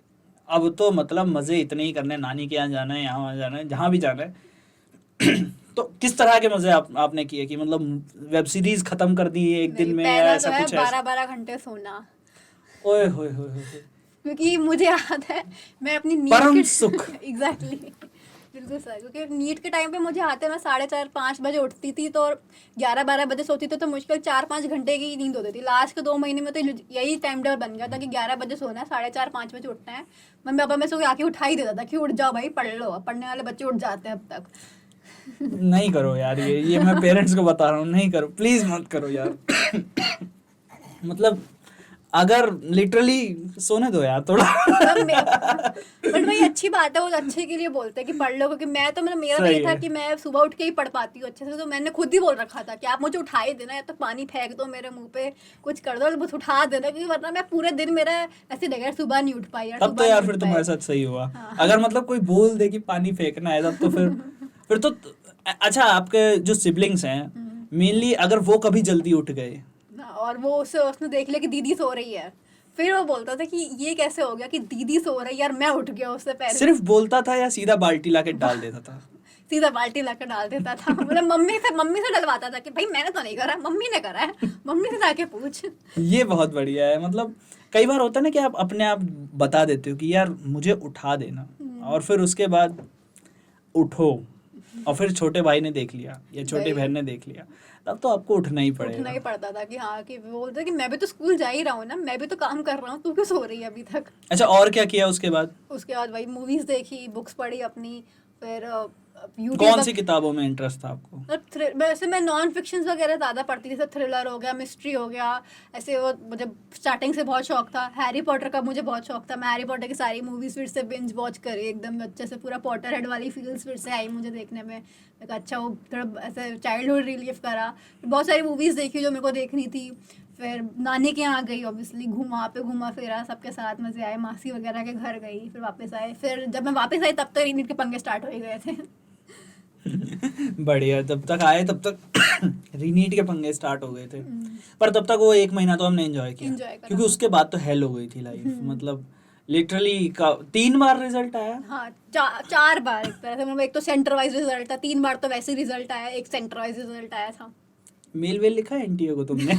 Speaker 2: अब तो मतलब मज़े इतने ही करने, नानी के यहाँ जाना है, यहाँ जाना है, जहाँ भी जाना है। तो किस तरह के मज़े आपने किए कि मतलब वेब सीरीज ख़त्म कर दी एक दिन में, या ऐसा कुछ?
Speaker 1: 12-12 घंटे सोना।
Speaker 2: ओए होए होए,
Speaker 1: क्योंकि मुझे याद है मैं अपनी
Speaker 2: परम सुख।
Speaker 1: एग्जैक्टली, बिल्कुल सही, क्योंकि नीट के टाइम पे मुझे आते मैं 4:30-5 बजे उठती थी, तो 11-12 बजे सोती थी, तो मुश्किल 4-5 घंटे की नींद होती थी। लास्ट के 2 महीने में तो यही टाइम टेबल बन गया था कि 11 बजे सोना है, 4:30-5 बजे उठना है। मम्मी पापा में सो के आके उठा ही देता था कि उठ जाओ भाई, पढ़ लो। पढ़ने वाले बच्चे उठ जाते हैं अब तक।
Speaker 2: नहीं करो यार, ये मैं पेरेंट्स को बता रहा हूँ, नहीं करो, प्लीज मत करो यार। मतलब अगर लिटरली सोने दो यार थोड़ा।
Speaker 1: बट भाई अच्छी बात है, वो अच्छे के लिए बोलते हैं कि पढ़ लो, क्योंकि मैं तो मतलब मेरा तो
Speaker 2: सही
Speaker 1: ये था
Speaker 2: है।
Speaker 1: कि मैं सुबह उठ के ही पढ़ पाती हूँ अच्छे से, तो मैंने खुद ही बोल रखा था कि आप मुझे उठा ही देना, या तो पानी फेंक दो मेरे मुंह पे, कुछ कर दो, बस उठा देना, क्योंकि वरना मैं पूरे दिन मेरा ऐसे रहेगा, सुबह नहीं उठ पाई यार,
Speaker 2: तब तो
Speaker 1: सुबह
Speaker 2: यार
Speaker 1: नहीं
Speaker 2: फिर
Speaker 1: उठ
Speaker 2: तुम्हारे
Speaker 1: पाई।
Speaker 2: साथ सही हुआ।
Speaker 1: हाँ।
Speaker 2: अगर मतलब कोई बोल दे कि पानी फेंकना है, तब तो फिर तो अच्छा, आपके जो सिबलिंग्स हैं मेनली, अगर वो कभी जल्दी उठ गए,
Speaker 1: और वो उसने देख लिया कि दीदी सो रही है, फिर वो बोलता था कि ये कैसे हो गया कि दीदी सो रही है यार, मैं उठ गया उससे पहले।
Speaker 2: सिर्फ बोलता था या सीधा बाल्टी लाके डाल देता था?
Speaker 1: सीधा बाल्टी लाकर डाल देता था। मतलब मम्मी से डलवाता था कि भाई मैंने तो नहीं करा, मम्मी ने करा है, मम्मी से जाके पूछ।
Speaker 2: ये बहुत बढ़िया है। मतलब कई बार होता है ना कि आप अपने आप बता देते हो कि यार मुझे उठा देना, और फिर उसके बाद उठो, और फिर छोटे भाई ने देख लिया या छोटी
Speaker 1: भाई
Speaker 2: बहन ने देख लिया, तब तो आपको उठना ही
Speaker 1: उठना
Speaker 2: पड़ेगा।
Speaker 1: ही पड़ता था कि हाँ, कि वो बोलते कि मैं भी तो स्कूल जा ही रहा हूँ ना, मैं भी तो काम कर रहा हूँ, तू क्यों सो रही है अभी तक।
Speaker 2: अच्छा, और क्या किया उसके बाद?
Speaker 1: उसके बाद भाई मूवीज देखी, बुक्स पढ़ी अपनी, फिर यूट्यूब।
Speaker 2: कौन सी किताबों में इंटरेस्ट था आपको?
Speaker 1: वैसे मैं नॉन फिक्शन वगैरह ज़्यादा पढ़ती थी, जैसे थ्रिलर हो गया, मिस्ट्री हो गया, ऐसे। वो मुझे स्टार्टिंग से बहुत शौक था। हैरी पॉटर का मुझे बहुत शौक था, मैं हैरी पॉटर की सारी मूवीज़ फिर से बिंज वॉच करी एकदम अच्छे से, पूरा पॉटर हेड वाली फील्स फिर से आई मुझे देखने में। मैं कहा अच्छा, वो थोड़ा ऐसे चाइल्डहुड रिलीफ करा। फिर बहुत सारी मूवीज़ देखी जो मेरे को देखनी थी। फिर नानी के यहाँ गई, ऑब्वियसली घूमा फिरा सबके साथ, मज़े आए, मासी वगैरह के घर गई, फिर वापस आए। फिर जब मैं वापस आई तब तो रीनिट के पंगे स्टार्ट हो ही गए थे।
Speaker 2: बढ़िया, तब तक आए तब तक रीनीट के पंगे स्टार्ट हो गए थे। पर तब तक वो 1 महीना तो हमने एंजॉय किया,
Speaker 1: Enjoy करा।
Speaker 2: क्योंकि उसके बाद तो हेल हो गई थी लाइफ। मतलब लिटरली का 3 बार रिजल्ट आया।
Speaker 1: हाँ, 4 बार एक तरह से, मतलब एक तो सेंटर वाइज रिजल्ट था, 3 बार तो वैसे रिजल्ट आया, एक सेंटर वाइज रिजल्ट आया था।
Speaker 2: मेल वेल लिखा है एनटीए को तुमने?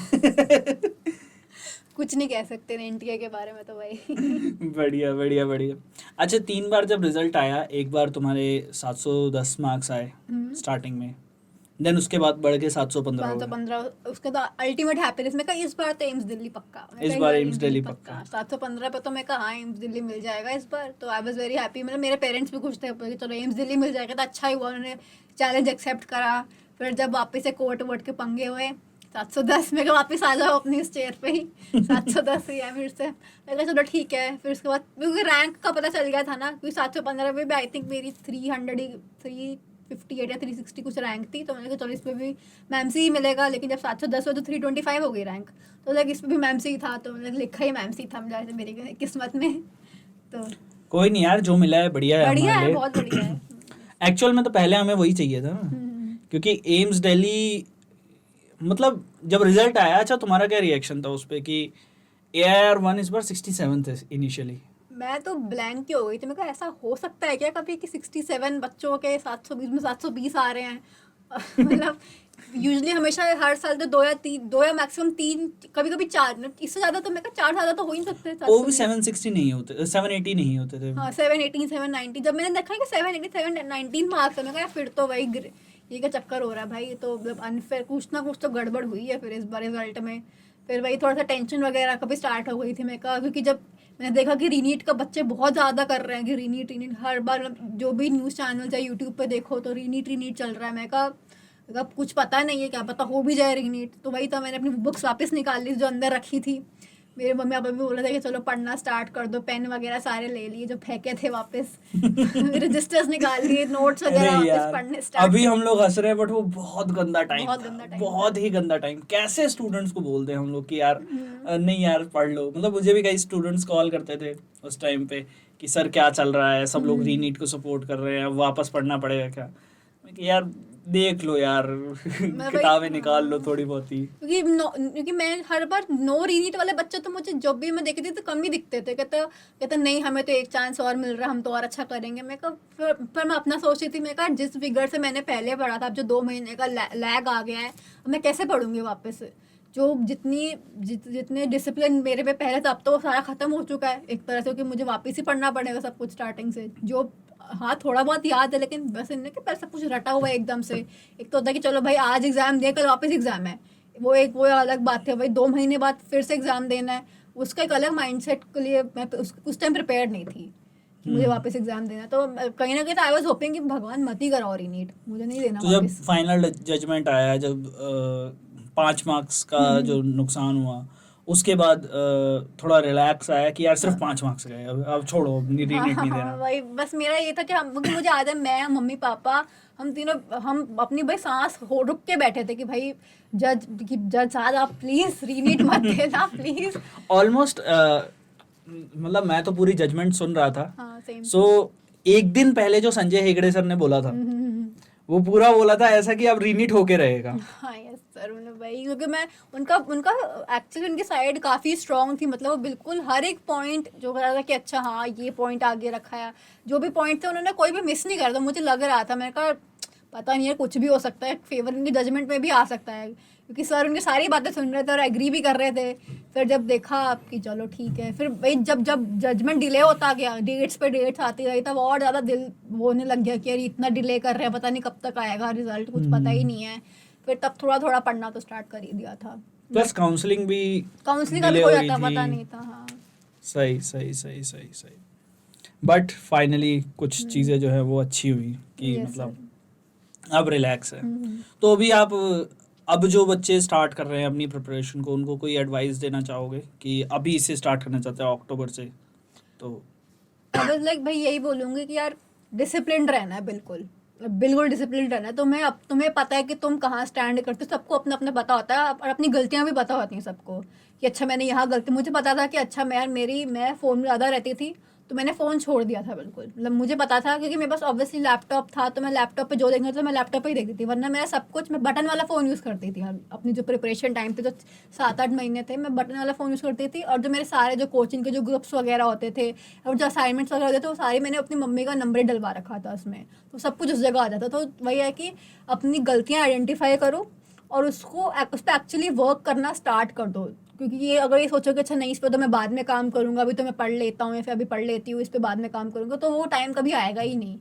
Speaker 1: कुछ नहीं कह सकते एनटीए के बारे में तो भाई।
Speaker 2: बढ़िया बढ़िया बढ़िया। अच्छा, 3 बार जब रिजल्ट आया, एक बार तुम्हारे 710 मार्क्स आए स्टार्टिंग में, देन उसके बाद बढ़ के 715 हो गए।
Speaker 1: 515, उसके बाद अल्टीमेट हैप्पीनेस में कहा इस बार तो एम्स दिल्ली पक्का,
Speaker 2: इस बार एम्स दिल्ली पक्का।
Speaker 1: 715 पे तो मैं कहा हाँ एम्स दिल्ली मिल जाएगा इस बार, तो आई वाज वेरी हैप्पी। मतलब मेरे पेरेंट्स भी खुश थे कि चलो एम्स दिल्ली मिल जाएगा, तो अच्छा ही हुआ, उन्होंने चैलेंज एक्सेप्ट करा। फिर जब वापस से कोर्ट वोट के पंगे हुए, 710 में वापस आ जाओ अपनी इस चेयर पे ही, 710 ही है फिर से। मैं कहा चलो ठीक है। फिर उसके बाद क्योंकि रैंक का पता चल गया था ना, क्योंकि 715 में भी आई थिंक मेरी 358 या 360 कुछ रैंक थी, तो मैंने कहा चलो इस पर भी मैम सी ही मिलेगा। लेकिन जब 710 हुआ तो 325 हो गई रैंक, तो लाइक इस पर भी मैम सी ही था, तो मैंने लिखा ही मैम सी था मेरी किस्मत में। तो
Speaker 2: कोई नहीं यार, जो मिला है बढ़िया है
Speaker 1: बढ़िया
Speaker 2: हमारे
Speaker 1: है,
Speaker 2: लिए।
Speaker 1: बहुत बढ़िया है।
Speaker 2: एक्चुअल में तो पहले हमें वही चाहिए था ना, क्योंकि एम्स दिल्ली, मतलब जब रिजल्ट आया, अच्छा तुम्हारा क्या रिएक्शन था उस पे कि AIR1 इस बार 67 थे इनिशियली?
Speaker 1: मैं तो ब्लैंक ही हो गई थी। मैं कहा ऐसा हो सकता है क्या कभी कि 67 बच्चों के 720 में 720 आ रहे हैं। मतलब यूजुअली हमेशा हर साल तो 2 या मैक्सिमम 3, कभी कभी 4, इससे ज़्यादा तो मैं कहा 4 ज़्यादा तो हो ही नहीं सकते।
Speaker 2: वो भी 760 नहीं होते, 780 नहीं होते थे।
Speaker 1: हाँ, 718 790 जब मैंने देखा कि 780 719 मार्क्स है, मैं कहा फिर तो भाई ये क्या चक्कर हो रहा है भाई, तो मतलब अनफेयर, कुछ ना कुछ तो गड़बड़ हुई है फिर इस बार रिजल्ट में। फिर वही थोड़ा सा टेंशन वगैरह कभी स्टार्ट हो गई थी। मैं कहा क्योंकि जब मैंने देखा कि रीनीट का बच्चे बहुत ज़्यादा कर रहे हैं कि रीनीट हर बार, जो भी न्यूज़ चैनल या यूट्यूब पे देखो तो रीनीट चल रहा है। मैं कहा अब कुछ पता नहीं है, क्या पता हो भी जाए रीनीट। तो वही था, मैंने अपनी बुक्स वापस निकाल ली जो अंदर रखी थी। मेरे मम्मी पापा भी बोला था कि चलो पढ़ना स्टार्ट कर दो, पेन वगैरह सारे ले लिए जो फेंके थे वापस। रजिस्टर्स निकाल लिए, नोट्स
Speaker 2: अरे
Speaker 1: वगैरह वापस
Speaker 2: यार,
Speaker 1: पढ़ने स्टार्ट।
Speaker 2: अभी हम लोग हंस रहे हैं बट वो बहुत गंदा टाइम
Speaker 1: बहुत
Speaker 2: था,
Speaker 1: गंदा टाइम
Speaker 2: बहुत ही गंदा टाइम। कैसे स्टूडेंट्स को बोलते हैं हम लोग कि यार नहीं यार पढ़ लो। मतलब मुझे भी कई स्टूडेंट्स कॉल करते थे उस टाइम पे कि सर क्या चल रहा है, सब लोग रीनीट को सपोर्ट कर रहे हैं, वापस पढ़ना पड़ेगा क्या? मैं कि यार देख लो यार, किताबें निकाल लो थोड़ी बहुत ही।
Speaker 1: क्योंकि मैं हर बार नो रीनीट वाले बच्चे तो मुझे जब भी मैं देखती थी तो कम ही दिखते थे। कहते नहीं हमें तो एक चांस और मिल रहा है, हम तो और अच्छा करेंगे। मैं कहा फिर मैं अपना सोच रही थी, मैं कहा जिस फिगर से मैंने पहले पढ़ा था, अब जो 2 महीने का लैग आ गया है, अब मैं कैसे पढ़ूंगी वापस से। जो जितने डिसिप्लिन मेरे पे पहले था, अब तो वो सारा खत्म हो चुका है एक तरह से, क्योंकि मुझे वापस ही पढ़ना पड़ेगा सब कुछ स्टार्टिंग से। जो हाँ थोड़ा बहुत याद है, लेकिन बस इनने कि सब कुछ रटा हुआ है एकदम से। एक तो होता है कि चलो भाई आज एग्जाम दिया, कल वापस एग्जाम है, वो अलग बात है भाई, 2 महीने बाद फिर से एग्जाम देना है, उसका एक अलग माइंडसेट के लिए मैं उस टाइम प्रिपेयर नहीं थी कि मुझे वापस एग्जाम देना। तो कहीं ना कहीं तो आई वाज होपिंग कि भगवान मत ही कराओ रीनीट, मुझे नहीं देना
Speaker 2: तो जब
Speaker 1: वापस।
Speaker 2: फाइनल जजमेंट आया, जब 5 मार्क्स का जो नुकसान हुआ, उसके बाद थोड़ा रिलैक्स आया कि यार सिर्फ 5 मार्क्स गए, अब छोड़ो, अब रीनीट नहीं देना।
Speaker 1: वही बस मेरा ये था कि क्योंकि मुझे याद है मैं, मम्मी पापा, हम तीनों, हम अपनी भाई सांस हो रुक के बैठे थे कि भाई जज साहब आप प्लीज रीनीट मत देना प्लीज।
Speaker 2: ऑलमोस्ट मतलब मैं तो पूरी जजमेंट सुन रहा था।
Speaker 1: हाँ सेम।
Speaker 2: सो एक दिन पहले जो संजय हेगड़े सर ने बोला था, वो पूरा बोला था ऐसा कि अब रीनीट होके रहेगा।
Speaker 1: हाँ यस सर, उन्होंने भाई, क्योंकि मैं उनका उनका एक्चुअली उनकी साइड काफ़ी स्ट्रांग थी, मतलब वो बिल्कुल हर एक पॉइंट जो कर रहा था कि अच्छा हाँ ये पॉइंट आगे रखा है, जो भी पॉइंट थे उन्होंने कोई भी मिस नहीं करा था। मुझे लग रहा था, मैंने कहा पता नहीं है कुछ भी हो सकता है, फेवर उनकी जजमेंट में भी आ सकता है, क्योंकि सर उनकी सारी बातें सुन रहे थे और एग्री भी कर रहे थे। फिर जब देखा कि चलो ठीक है, फिर भाई जब जब जजमेंट डिले होता गया, डेट्स पे डेट्स आती रही, तब और ज़्यादा दिल होने लग गया कि यार इतना डिले कर रहे हैं, पता नहीं कब तक आएगा रिजल्ट, कुछ पता ही नहीं है। फिर तब थोड़ा थोड़ा पढ़ना तो स्टार्ट कर ही दिया था।
Speaker 2: प्लस काउंसलिंग भी
Speaker 1: काउंसलिंग का भी
Speaker 2: delay
Speaker 1: कोई
Speaker 2: हो रही
Speaker 1: आता पता
Speaker 2: थी।
Speaker 1: नहीं था। हाँ
Speaker 2: सही सही सही सही सही। बट फाइनली कुछ चीज़ें जो है वो अच्छी हुई कि
Speaker 1: Yes,
Speaker 2: मतलब
Speaker 1: sir.
Speaker 2: अब रिलैक्स है। तो अभी आप, अब जो बच्चे स्टार्ट कर रहे हैं अपनी प्रिपरेशन को, उनको कोई एडवाइस देना चाहोगे कि अभी इसे स्टार्ट करना चाहते हैं अक्टूबर से? तो
Speaker 1: बस लाइक भाई यही बोलूँगी कि यार डिसिप्लिन रहना है, बिल्कुल बिल्कुल डिसिप्लिन रहना है। अब तुम्हें पता है कि तुम कहाँ स्टैंड करते हो, सबको अपना अपना पता होता है, और अपनी गलतियाँ भी पता होती हैं सबको कि अच्छा मैंने यहाँ गलती, मुझे पता था कि अच्छा मैं फ़ोन में ज़्यादा रहती थी, तो मैंने फ़ोन छोड़ दिया था बिल्कुल। मतलब मुझे पता था क्योंकि मेरे पास ऑब्वियसली लैपटॉप था, तो मैं लैपटॉप पे जो देखना था मैं लैपटॉप पे ही देखती थी, वरना मेरा सब कुछ, मैं बटन वाला फ़ोन यूज़ करती थी। अपनी जो प्रिपरेशन टाइम पे जो 7-8 महीने थे, मैं बटन वाला फ़ोन यूज़ करती थी, और जो मेरे सारे जो कोचिंग के जो ग्रुप्स वगैरह होते थे और जो असाइनमेंट्स वगैरह होते थे, वो सारे मैंने अपनी मम्मी का नंबर ही डलवा रखा था उसमें, तो सब कुछ उस जगह आ जाता। तो वही है कि अपनी गलतियाँ आइडेंटिफाई करो और उस पर एक्चुअली वर्क करना स्टार्ट कर दो। क्योंकि ये अगर ये सोचो कि अच्छा नहीं इस पर तो मैं बाद में काम करूंगा, अभी तो मैं पढ़ लेता हूँ या फिर अभी पढ़ लेती हूँ, इस पे बाद में काम करूंगा, तो वो टाइम कभी आएगा ही नहीं।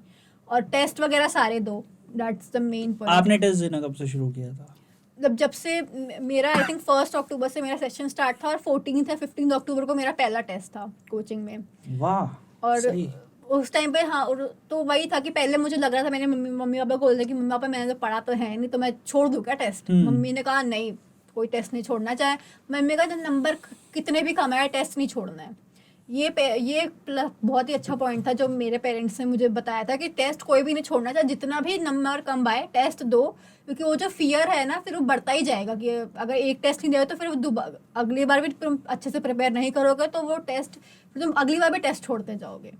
Speaker 1: और टेस्ट वगैरह सारे दो, दैट्स द मेन पॉइंट।
Speaker 2: आपने टेस्ट देना कब से शुरू किया था?
Speaker 1: जब से मेरा आई थिंक 1 अक्टूबर से मेरा सेशन स्टार्ट था, और 14 या 15 अक्टूबर को मेरा पहला टेस्ट था कोचिंग में।
Speaker 2: वाह
Speaker 1: और
Speaker 2: सही।
Speaker 1: उस टाइम पे हाँ, और तो वही था कि पहले मुझे लग रहा था, मैंने मम्मी पापा को बोल दिया कि मम्मी पापा मैंने तो पढ़ा तो है नहीं, तो मैं छोड़ दूँ क्या टेस्ट। मम्मी ने कहा नहीं, कोई टेस्ट नहीं छोड़ना, चाहे मम्मी का नंबर कितने भी कम आए टेस्ट नहीं छोड़ना है। ये बहुत ही अच्छा पॉइंट था जो मेरे पेरेंट्स ने मुझे बताया था कि टेस्ट कोई भी नहीं छोड़ना, चाहे जितना भी नंबर कम आए टेस्ट दो, क्योंकि वो जो फियर है ना फिर वो बढ़ता ही जाएगा कि अगर एक टेस्ट नहीं दे तो फिर अगली बार भी तुम अच्छे से प्रिपेयर नहीं करोगे, तो वो टेस्ट फिर तुम अगली बार भी टेस्ट छोड़ते जाओगे।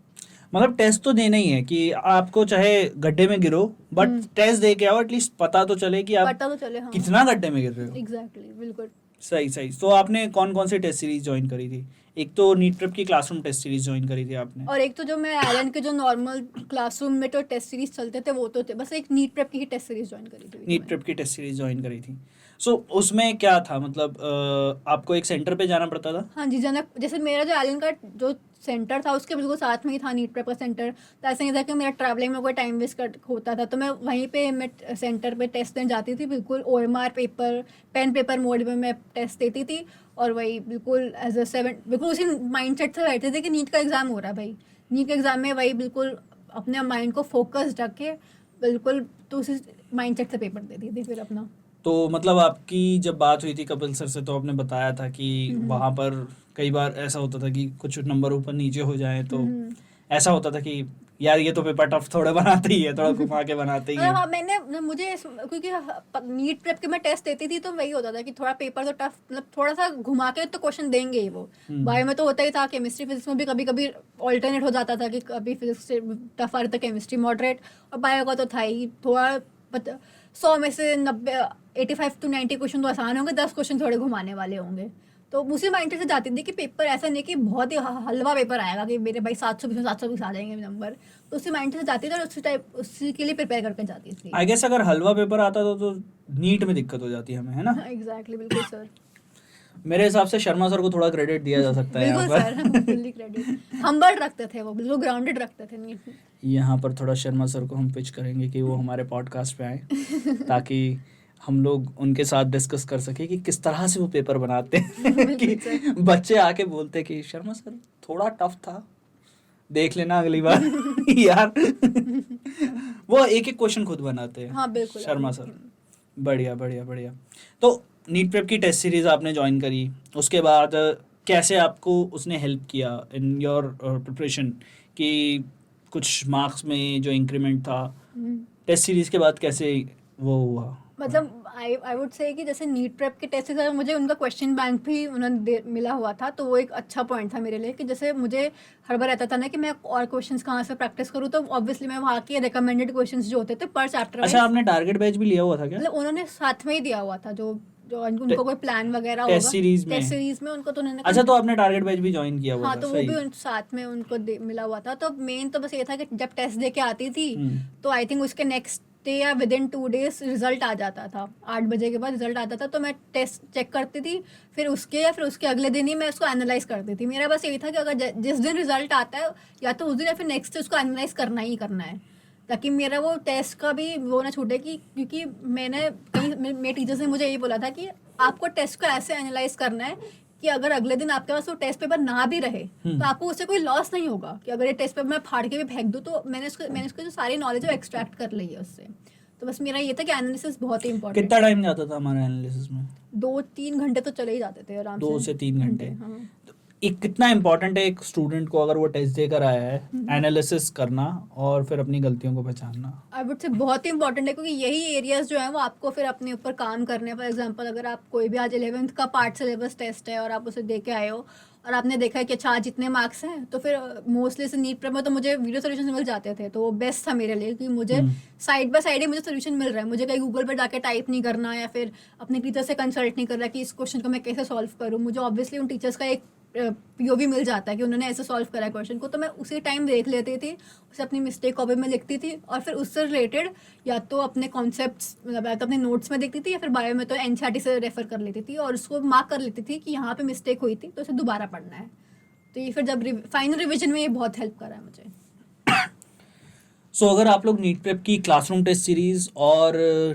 Speaker 2: मतलब टेस्ट तो देना ही है कि आपको चाहे गड्ढे में गिरो, बट टेस्ट दे के आओ, एटलीस्ट पता तो चले कि आप
Speaker 1: पता तो चले। हाँ
Speaker 2: कितना गड्ढे में गिर रहे हो।
Speaker 1: एग्जैक्टली बिल्कुल।
Speaker 2: सही सही। तो आपने कौन कौन सी टेस्ट सीरीज ज्वाइन करी थी? एक तो नीट प्रेप की क्लासरूम टेस्ट सीरीज ज्वाइन करी थी आपने,
Speaker 1: और एक तो जो मैं एलन के जो नॉर्मल क्लासरूम में तो टेस्ट सीरीज चलते थे वो तो थे, बस एक नीट प्रेप की ही टेस्ट सीरीज ज्वाइन करी थी।
Speaker 2: नीट प्रेप की टेस्ट सीरीज ज्वाइन करी थी। सो उसमें क्या था, मतलब आपको एक सेंटर पे जाना पड़ता था?
Speaker 1: हाँ जी, जनक जैसे मेरा जो एलन का जो सेंटर था उसके बिल्कुल साथ में ही था नीट प्रेप का सेंटर, तो ऐसा नहीं था कि मेरा ट्रैवलिंग में कोई टाइम वेस्ट होता था, तो मैं वहीं पे मैं सेंटर पे टेस्ट देने जाती थी, बिल्कुल OMR पेपर, पेन पेपर मोड में मैं टेस्ट देती थी, और वही बिल्कुल एज अ बिल्कुल उसी माइंडसेट से बैठते थे कि नीट का एग्ज़ाम हो रहा है भाई, नीट के एग्ज़ाम में वही बिल्कुल अपने माइंड को फोकस्ड रख के बिल्कुल, तो उसी माइंडसेट से पेपर देती थी फिर अपना।
Speaker 2: तो मतलब आपकी जब बात हुई थी कपिल सर से, तो आपने बताया था कि वहाँ पर कई बार ऐसा होता था कि कुछ नंबर ऊपर नीचे हो जाए, तो ऐसा होता था कि यार ये तो पेपर टफ थोड़ा बनाते ही है, थोड़ा घुमा के बनाते ही है।
Speaker 1: हाँ मुझे क्योंकि नीट प्रेप के मैं टेस्ट देती थी तो वही होता था कि थोड़ा पेपर तो टफ, मतलब थोड़ा सा घुमा के तो क्वेश्चन देंगे ही वो। बायो में तो होता ही था, केमिस्ट्री फिजिक्स में भी कभी कभी ऑल्टरनेट हो जाता था कि कभी फिजिक्स से टफ आ रहा था, केमिस्ट्री मॉडरेट, और बायो का तो था ही थोड़ा 100 में से 85 to 90 क्वेश्चन तो आसान होंगे, 10 क्वेश्चन थोड़े घुमाने वाले होंगे, तो उसी माइंड से जाती थी कि पेपर ऐसा नहीं कि बहुत ही हलवा पेपर आएगा कि मेरे भाई 720 आ जाएंगे नंबर, तो उसी माइंड से जाती थी और उसी के लिए प्रिपेयर करके जाती थी।
Speaker 2: आई गेस अगर हलवा पेपर आता तो नीट में दिक्कत हो जाती है हमें, है ना?
Speaker 1: एग्जैक्टली बिल्कुल सर।
Speaker 2: मेरे हिसाब से शर्मा सर को थोड़ा क्रेडिट दिया जा सकता है यहाँ
Speaker 1: बिल्कुल सर,
Speaker 2: पर।
Speaker 1: Fully credit. हम्बल रखते थे वो, बिल्कुल ग्राउंडेड रखते थे नीट में।
Speaker 2: यहाँ पर थोड़ा शर्मा सर को हम पिच करेंगे कि वो हमारे पॉडकास्ट पे आए, ताकि हम लोग उनके साथ डिस्कस कर सके कि किस तरह से वो पेपर बनाते हैं कि बच्चे आके बोलते कि शर्मा सर थोड़ा टफ था, देख लेना अगली बार। यार वो एक एक क्वेश्चन खुद बनाते हैं।
Speaker 1: हाँ बिल्कुल
Speaker 2: शर्मा सर, बढ़िया बढ़िया बढ़िया। तो नीट प्रेप की टेस्ट सीरीज आपने ज्वाइन करी, उसके बाद कैसे आपको उसने हेल्प किया इन योर प्रिपरेशन, कि कुछ मार्क्स में जो इंक्रीमेंट था टेस्ट सीरीज के बाद कैसे वो हुआ?
Speaker 1: मतलब आई वुड से कि जैसे नीट प्रेप के टेस्ट के साथ मुझे उनका क्वेश्चन बैंक भी मिला हुआ था, तो वो एक अच्छा पॉइंट था मेरे लिए कि जैसे मुझे हर बार रहता था ना कि मैं और क्वेश्चंस कहाँ से प्रैक्टिस करूँ, तो ऑब्वियसली मैं वहाँ के रिकमेंडेड क्वेश्चंस जो होते थे पर चैप्टर
Speaker 2: अच्छा, आपने टारगेट बैच भी लिया हुआ था क्या?
Speaker 1: मतलब उन्होंने साथ में ही दिया हुआ था, जो जो उनको कोई प्लान वगैरह होगा
Speaker 2: टेस्ट सीरीज में?
Speaker 1: टेस्ट सीरीज में उनको तो उन्होंने
Speaker 2: अच्छा, तो आपने टारगेट बैच भी ज्वाइन किया हुआ
Speaker 1: हाँ,
Speaker 2: था?
Speaker 1: तो वो भी साथ में उनको मिला हुआ था। तो मेन तो बस ये था कि जब टेस्ट दे के आती थी तो आई थिंक उसके नेक्स्ट डे या विद इन 2 days रिजल्ट आ जाता था, 8 बजे के बाद रिजल्ट आता था, तो मैं टेस्ट चेक करती थी, फिर उसके या फिर उसके अगले दिन ही मैं उसको एनालाइज करती थी। मेरा बस यही था कि अगर जिस दिन रिजल्ट आता है या तो उस दिन या फिर नेक्स्ट डे उसको एनालाइज करना ही करना है, ताकि मेरा वो टेस्ट का भी वो ना छूटे। कि क्योंकि मैंने कहीं मेरे टीचर्स ने मुझे यही बोला था कि आपको टेस्ट को ऐसे एनालाइज करना है कि अगर अगले दिन आपके पास वो टेस्ट पेपर ना भी रहे तो आपको उससे कोई लॉस नहीं होगा, कि अगर ये टेस्ट पेपर मैं फाड़ के भी फेंक दूँ तो मैंने उसको जो सारी नॉलेज है वो एक्सट्रैक्ट कर ली है उससे। तो बस मेरा ये था कि एनालिसिस बहुत ही इंपॉर्टेंट।
Speaker 2: कितना टाइम जाता था हमारे एनालिसिस में?
Speaker 1: 2-3 घंटे तो चले ही जाते थे आराम से।
Speaker 2: 2 से 3 घंटे।
Speaker 1: हाँ।
Speaker 2: एक कितना इम्पोर्टेंट है एक स्टूडेंट को, अगर वो टेस्ट देकर आया है, एनालिसिस करना और फिर अपनी गलतियों को पहचानना?
Speaker 1: आई वुड से बहुत ही इंपॉर्टेंट है, क्योंकि यही एरियाज जो है वो आपको फिर अपने ऊपर काम करने हैं। फॉर एग्जांपल अगर आप कोई भी आज 11th का पार्ट सिलेबस टेस्ट है और आप उसे दे के आए हो और आपने देखा है कि अच्छा आज इतने मार्क्स हैं, तो फिर मोस्टली से नीट प्रेप में तो मुझे वीडियो सोल्यूशन मिल जाते थे, तो वो बेस्ट था मेरे लिए कि मुझे साइड बाय साइड ही मुझे सोल्यूशन मिल रहा है। मुझे कहीं गूगल पर जाके टाइप नहीं करना या फिर अपने टीचर से कंसल्ट नहीं करना कि इस क्वेश्चन को मैं कैसे सॉल्व करूँ। मुझे ऑब्वियसली उन टीचर्स का एक पीओवी मिल जाता है कि उन्होंने ऐसे सॉल्व करा है क्वेश्चन को, तो मैं उसी टाइम देख लेती थी, उसे अपनी मिस्टेक कॉपी में लिखती थी और फिर उससे रिलेटेड या तो अपने कॉन्सेप्ट्स मतलब या तो अपने नोट्स में देखती थी या फिर बायो में तो एनसीईआरटी से रेफर कर लेती थी और उसको मार्क कर लेती थी कि यहाँ पे मिस्टेक हुई थी तो उसे दोबारा पढ़ना है। तो ये फिर जब फाइनल रिविजन में ये बहुत हेल्प करा है मुझे।
Speaker 2: सो अगर आप लोग नीट प्रेप की क्लासरूम टेस्ट सीरीज़ और